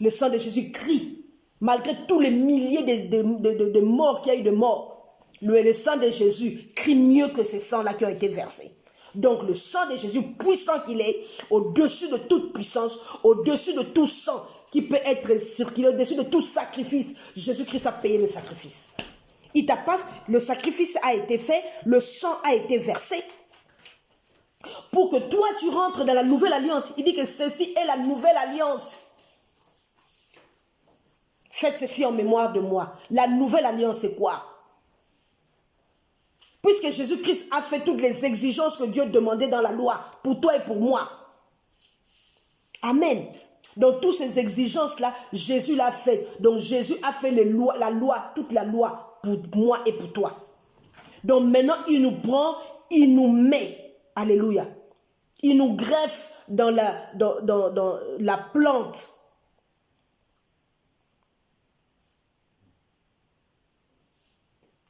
Le sang de Jésus crie. Malgré tous les milliers de morts qu'il y a eu de morts, le sang de Jésus crie mieux que ces sangs-là qui ont été versés. Donc le sang de Jésus, puissant qu'il est, au-dessus de toute puissance, au-dessus de tout sang qui peut être circulé, au-dessus de tout sacrifice, Jésus-Christ a payé le sacrifice. Il t'a pas, le sacrifice a été fait, le sang a été versé. Pour que toi tu rentres dans la nouvelle alliance. Il dit que ceci est la nouvelle alliance. Faites ceci en mémoire de moi. La nouvelle alliance, c'est quoi? Puisque Jésus-Christ a fait toutes les exigences que Dieu demandait dans la loi, pour toi et pour moi. Amen. Donc, toutes ces exigences-là, Jésus l'a fait. Donc, Jésus a fait les lois, la loi, toute la loi pour moi et pour toi. Donc, maintenant, il nous prend, il nous met. Alléluia. Il nous greffe dans la plante.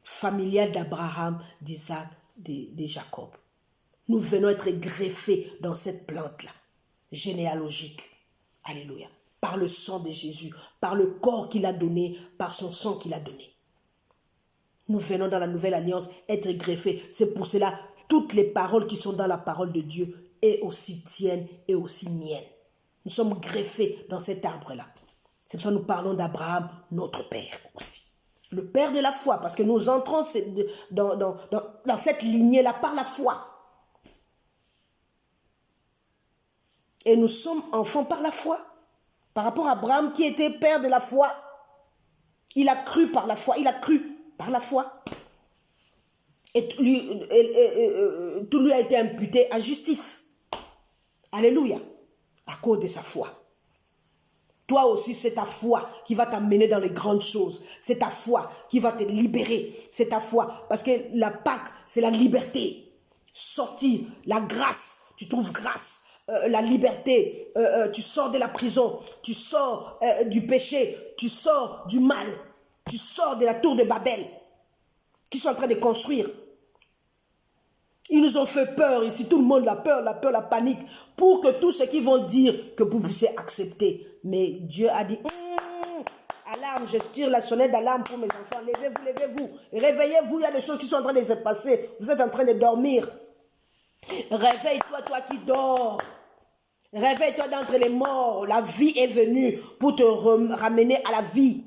Familiale d'Abraham, d'Isaac, de Jacob. Nous venons être greffés dans cette plante-là, généalogique. Alléluia. Par le sang de Jésus, par le corps qu'il a donné, par son sang qu'il a donné. Nous venons dans la nouvelle alliance être greffés. C'est pour cela, toutes les paroles qui sont dans la parole de Dieu est aussi tienne et aussi mienne. Nous sommes greffés dans cet arbre-là. C'est pour ça que nous parlons d'Abraham, notre Père aussi. Le Père de la foi, parce que nous entrons dans cette lignée-là par la foi. Et nous sommes enfants par la foi. Par rapport à Abraham qui était père de la foi, il a cru par la foi, il a cru par la foi. Et tout lui a été imputé à justice. Alléluia. À cause de sa foi. Toi aussi, c'est ta foi qui va t'amener dans les grandes choses. C'est ta foi qui va te libérer. C'est ta foi. Parce que la Pâque, c'est la liberté. Sortir, la grâce. Tu trouves grâce. La liberté. Tu sors de la prison. Tu sors du péché. Tu sors du mal. Tu sors de la tour de Babel. Qui sont en train de construire. Ils nous ont fait peur ici. Tout le monde a peur, la panique. Pour que tous ceux qui vont dire que vous puissiez accepter. Mais Dieu a dit, alarme, je tire la sonnette d'alarme pour mes enfants. Levez-vous, levez-vous. Réveillez-vous, il y a des choses qui sont en train de se passer. Vous êtes en train de dormir. Réveille-toi, toi qui dors. Réveille-toi d'entre les morts. La vie est venue pour te ramener à la vie.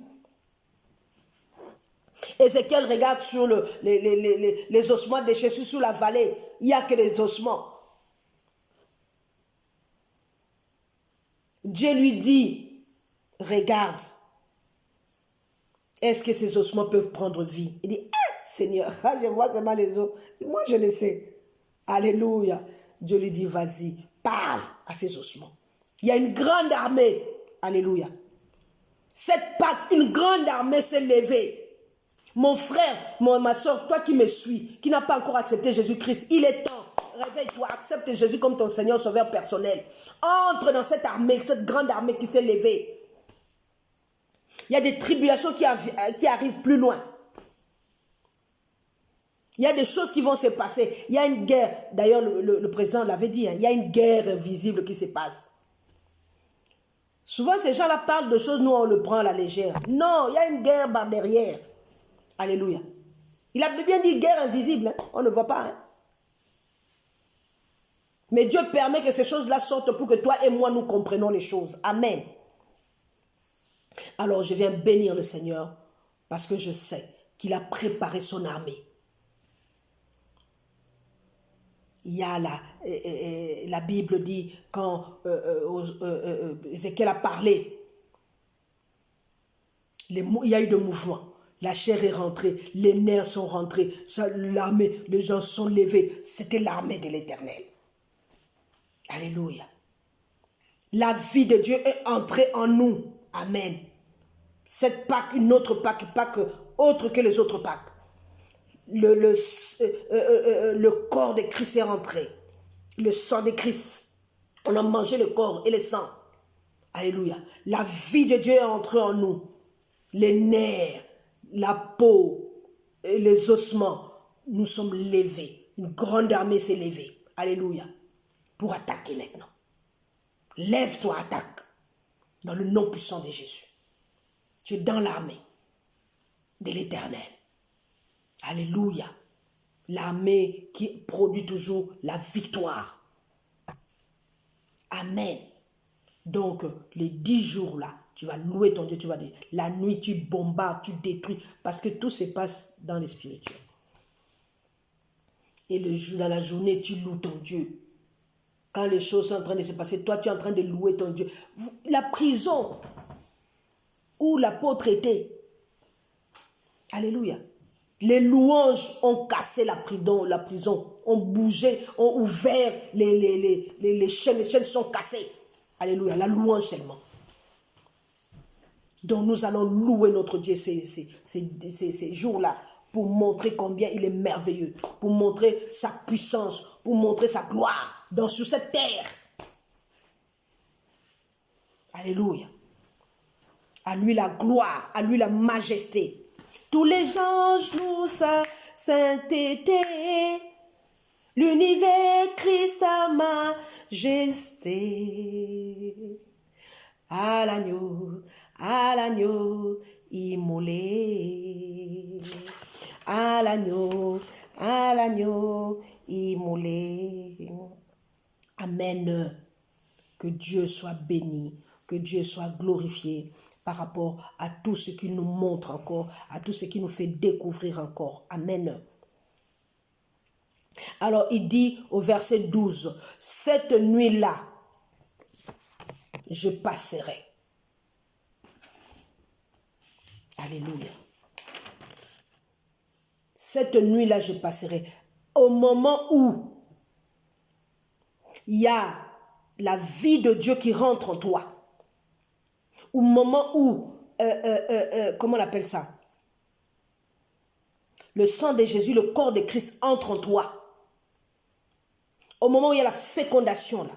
Ézéchiel regarde sur les ossements de Jésus sous la vallée. Il n'y a que les ossements. Dieu lui dit, regarde, est-ce que ces ossements peuvent prendre vie? Il dit, Seigneur, je vois seulement les os. Moi, je le sais. Alléluia. Dieu lui dit, vas-y, parle à ces ossements. Il y a une grande armée. Alléluia. Cette Pâque, une grande armée s'est levée. Mon frère, ma soeur, toi qui me suis, qui n'a pas encore accepté Jésus-Christ, il est temps. Réveille-toi, accepte Jésus comme ton Seigneur Sauveur personnel. Entre dans cette armée, cette grande armée qui s'est levée. Il y a des tribulations qui arrivent plus loin. Il y a des choses qui vont se passer. Il y a une guerre, d'ailleurs le président l'avait dit, il y a une guerre invisible qui se passe. Souvent ces gens-là parlent de choses, nous on le prend à la légère. Non, il y a une guerre par derrière. Alléluia. Il a bien dit guerre invisible, hein? On ne voit pas. Hein? Mais Dieu permet que ces choses-là sortent pour que toi et moi, nous comprenions les choses. Amen. Alors je viens bénir le Seigneur parce que je sais qu'il a préparé son armée. Il y a la Bible dit, quand Ézéchiel a parlé, il y a eu de mouvements. La chair est rentrée, les nerfs sont rentrés, l'armée, les gens sont levés. C'était l'armée de l'Éternel. Alléluia. La vie de Dieu est entrée en nous. Amen. Cette Pâque, une autre Pâque autre que les autres Pâques. Le corps de Christ est rentré. Le sang de Christ. On a mangé le corps et le sang. Alléluia. La vie de Dieu est entrée en nous. Les nerfs, la peau, et les ossements, nous sommes levés. Une grande armée s'est levée. Alléluia. Pour attaquer maintenant. Lève-toi, attaque. Dans le nom puissant de Jésus. Tu es dans l'armée de l'Éternel. Alléluia. L'armée qui produit toujours la victoire. Amen. Donc, les 10 jours là, tu vas louer ton Dieu, tu vas dire, la nuit tu bombardes, tu détruis, parce que tout se passe dans les spirituels. Et dans la journée, tu loues ton Dieu. Quand les choses sont en train de se passer, toi tu es en train de louer ton Dieu. La prison où l'apôtre était, alléluia, les louanges ont cassé la prison, ont bougé, ont ouvert les chaînes sont cassées. Alléluia, la louange seulement. Donc nous allons louer notre Dieu ces jours-là pour montrer combien il est merveilleux, pour montrer sa puissance, pour montrer sa gloire sur cette terre. Alléluia. À lui la gloire, à lui la majesté. Tous les anges louent sa sainteté. L'univers crie sa majesté. À l'agneau immolé. À l'agneau immolé. Amen. Que Dieu soit béni, que Dieu soit glorifié par rapport à tout ce qu'il nous montre encore, à tout ce qu'il nous fait découvrir encore. Amen. Alors il dit au verset 12, cette nuit-là, je passerai. Alléluia. Cette nuit-là, je passerai. Au moment où il y a la vie de Dieu qui rentre en toi. Au moment où, comment on appelle ça? Le sang de Jésus, le corps de Christ entre en toi. Au moment où il y a la fécondation là.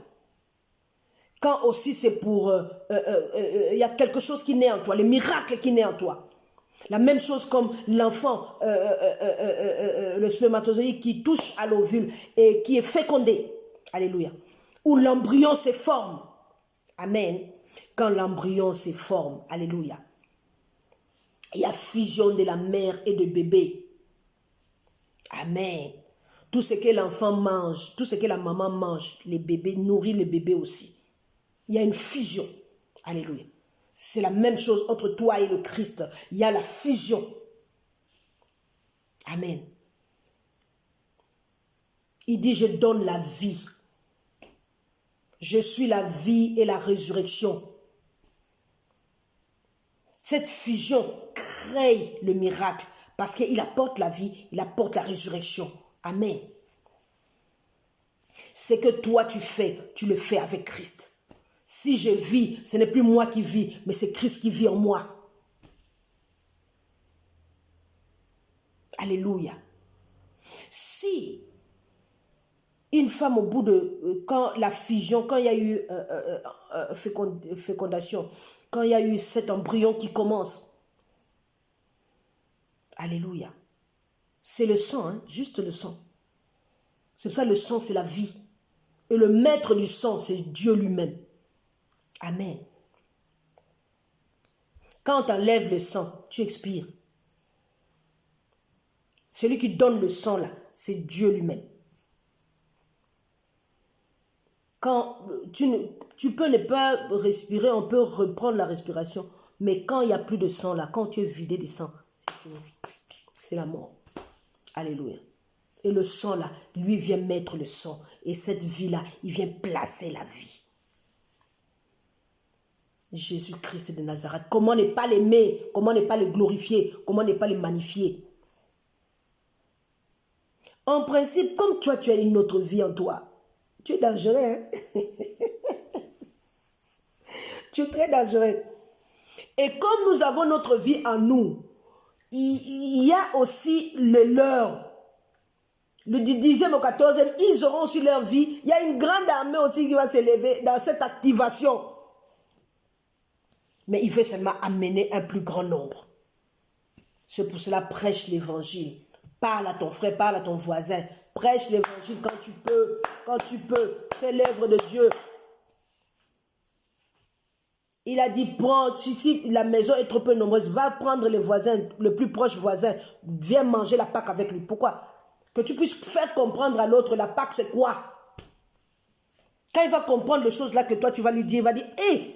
Quand aussi c'est pour, il y a quelque chose qui naît en toi, le miracle qui naît en toi. La même chose comme l'enfant, le spermatozoïde qui touche à l'ovule et qui est fécondé. Alléluia. Où l'embryon se forme. Amen. Quand l'embryon se forme. Alléluia. Il y a fusion de la mère et de bébé. Amen. Tout ce que l'enfant mange, tout ce que la maman mange, les bébés nourrit les bébés aussi. Il y a une fusion. Alléluia. C'est la même chose entre toi et le Christ. Il y a la fusion. Amen. Il dit, je donne la vie. Je suis la vie et la résurrection. Cette fusion crée le miracle parce qu'il apporte la vie, il apporte la résurrection. Amen. Ce que toi tu fais, tu le fais avec Christ. Si je vis, ce n'est plus moi qui vis, mais c'est Christ qui vit en moi. Alléluia. Si une femme au bout de, quand la fusion, quand il y a eu fécondation, quand il y a eu cet embryon qui commence, alléluia, c'est le sang, hein, juste le sang. C'est pour ça que le sang, c'est la vie. Et le maître du sang, c'est Dieu lui-même. Amen. Quand tu enlèves le sang, tu expires. Celui qui donne le sang là, c'est Dieu lui-même. Quand tu peux ne pas respirer, on peut reprendre la respiration. Mais quand il n'y a plus de sang là, quand tu es vidé du sang, c'est fini. C'est la mort. Alléluia. Et le sang là, lui vient mettre le sang. Et cette vie-là, il vient placer la vie. Jésus-Christ de Nazareth. Comment ne pas l'aimer? Comment ne pas le glorifier? Comment ne pas le magnifier? En principe, comme toi, tu as une autre vie en toi. Tu es dangereux, hein? Tu es très dangereux. Et comme nous avons notre vie en nous, il y a aussi les leurs. Le 10e au 14e, ils auront aussi leur vie. Il y a une grande armée aussi qui va s'élever dans cette activation. Mais il veut seulement amener un plus grand nombre. C'est pour cela, prêche l'évangile. Parle à ton frère, parle à ton voisin. Prêche l'évangile quand tu peux. Quand tu peux, fais l'œuvre de Dieu. Il a dit, prends, si la maison est trop peu nombreuse, va prendre les voisins, le plus proche voisin. Viens manger la Pâque avec lui. Pourquoi? Que tu puisses faire comprendre à l'autre la Pâque, c'est quoi? Quand il va comprendre les choses là que toi, tu vas lui dire, il va dire, hé,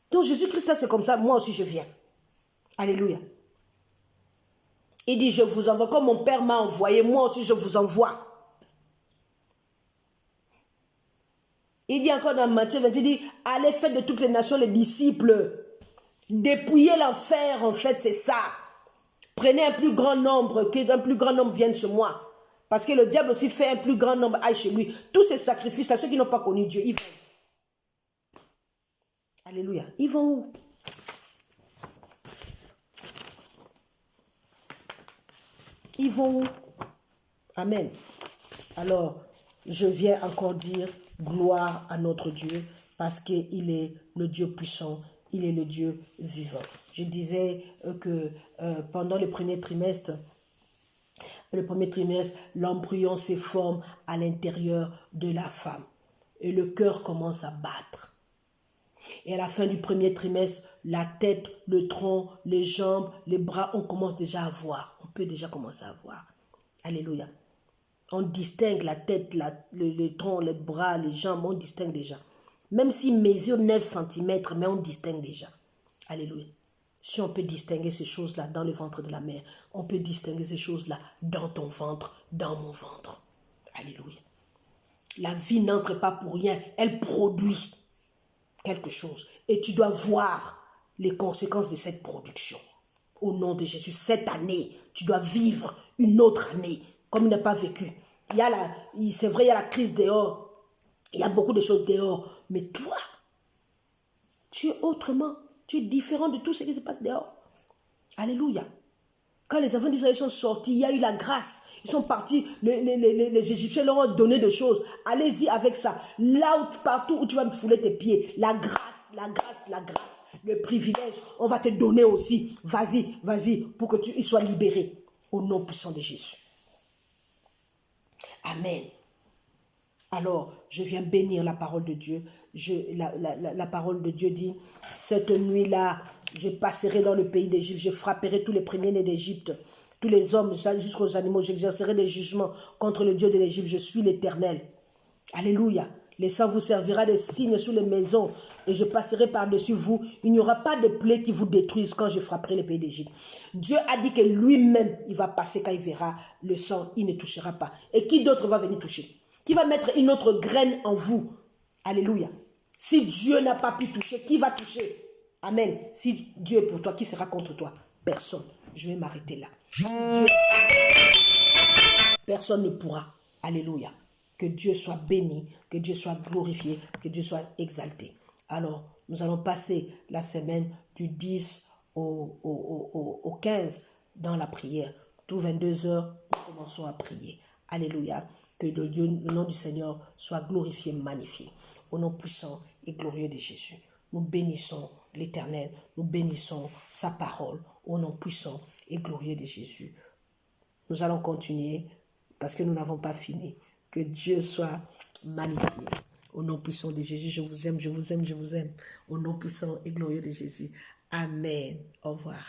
donc Jésus-Christ là, c'est comme ça, moi aussi je viens. Alléluia. Il dit, je vous envoie, comme mon Père m'a envoyé, moi aussi je vous envoie. Il dit encore dans Matthieu 28, il dit, allez faire de toutes les nations les disciples. Dépouillez l'enfer, en fait, c'est ça. Prenez un plus grand nombre, qu'un plus grand nombre vienne chez moi. Parce que le diable aussi fait un plus grand nombre aille chez lui. Tous ces sacrifices-là, ceux qui n'ont pas connu Dieu, ils vont. Alléluia. Ils vont où? Ils vont où? Amen. Alors, je viens encore dire gloire à notre Dieu parce qu'il est le Dieu puissant, il est le Dieu vivant. Je disais que pendant le premier trimestre, l'embryon se forme à l'intérieur de la femme et le cœur commence à battre. Et à la fin du premier trimestre, la tête, le tronc, les jambes, les bras, on commence déjà à voir. On peut déjà commencer à voir. Alléluia. On distingue la tête, le tronc, les bras, les jambes, on distingue déjà. Même s'il mesure 9 cm, mais on distingue déjà. Alléluia. Si on peut distinguer ces choses-là dans le ventre de la mère, on peut distinguer ces choses-là dans ton ventre, dans mon ventre. Alléluia. La vie n'entre pas pour rien, elle produit quelque chose. Et tu dois voir les conséquences de cette production. Au nom de Jésus, cette année, tu dois vivre une autre année, comme il n'a pas vécu. C'est vrai, il y a la crise dehors. Il y a beaucoup de choses dehors. Mais toi, tu es autrement. Tu es différent de tout ce qui se passe dehors. Alléluia. Quand les enfants d'Israël sont sortis, il y a eu la grâce. Ils sont partis, les Égyptiens leur ont donné des choses. Allez-y avec ça. Là, partout où tu vas me fouler tes pieds, la grâce, le privilège, on va te donner aussi. Vas-y, pour que tu sois libéré. Au nom puissant de Jésus. Amen. Alors, je viens bénir la parole de Dieu. La parole de Dieu dit, cette nuit-là, je passerai dans le pays d'Égypte, je frapperai tous les premiers-nés d'Égypte, tous les hommes jusqu'aux animaux, j'exercerai des jugements contre le Dieu de l'Égypte, je suis l'Éternel. Alléluia. Le sang vous servira de signe sur les maisons et je passerai par-dessus vous. Il n'y aura pas de plaie qui vous détruise quand je frapperai le pays d'Égypte. Dieu a dit que lui-même, il va passer quand il verra le sang, il ne touchera pas. Et qui d'autre va venir toucher? Qui va mettre une autre graine en vous? Alléluia. Si Dieu n'a pas pu toucher, qui va toucher? Amen. Si Dieu est pour toi, qui sera contre toi? Personne. Je vais m'arrêter là. Personne ne pourra. Alléluia. Que Dieu soit béni, que Dieu soit glorifié, que Dieu soit exalté. Alors, nous allons passer la semaine du 10 au 15 dans la prière. Tout 22 heures, nous commençons à prier. Alléluia. Que le nom du Seigneur soit glorifié, magnifié. Au nom puissant et glorieux de Jésus. Nous bénissons l'Éternel, nous bénissons sa parole. Au nom puissant et glorieux de Jésus. Nous allons continuer parce que nous n'avons pas fini. Que Dieu soit magnifié. Au nom puissant de Jésus, je vous aime, je vous aime, je vous aime. Au nom puissant et glorieux de Jésus. Amen. Au revoir.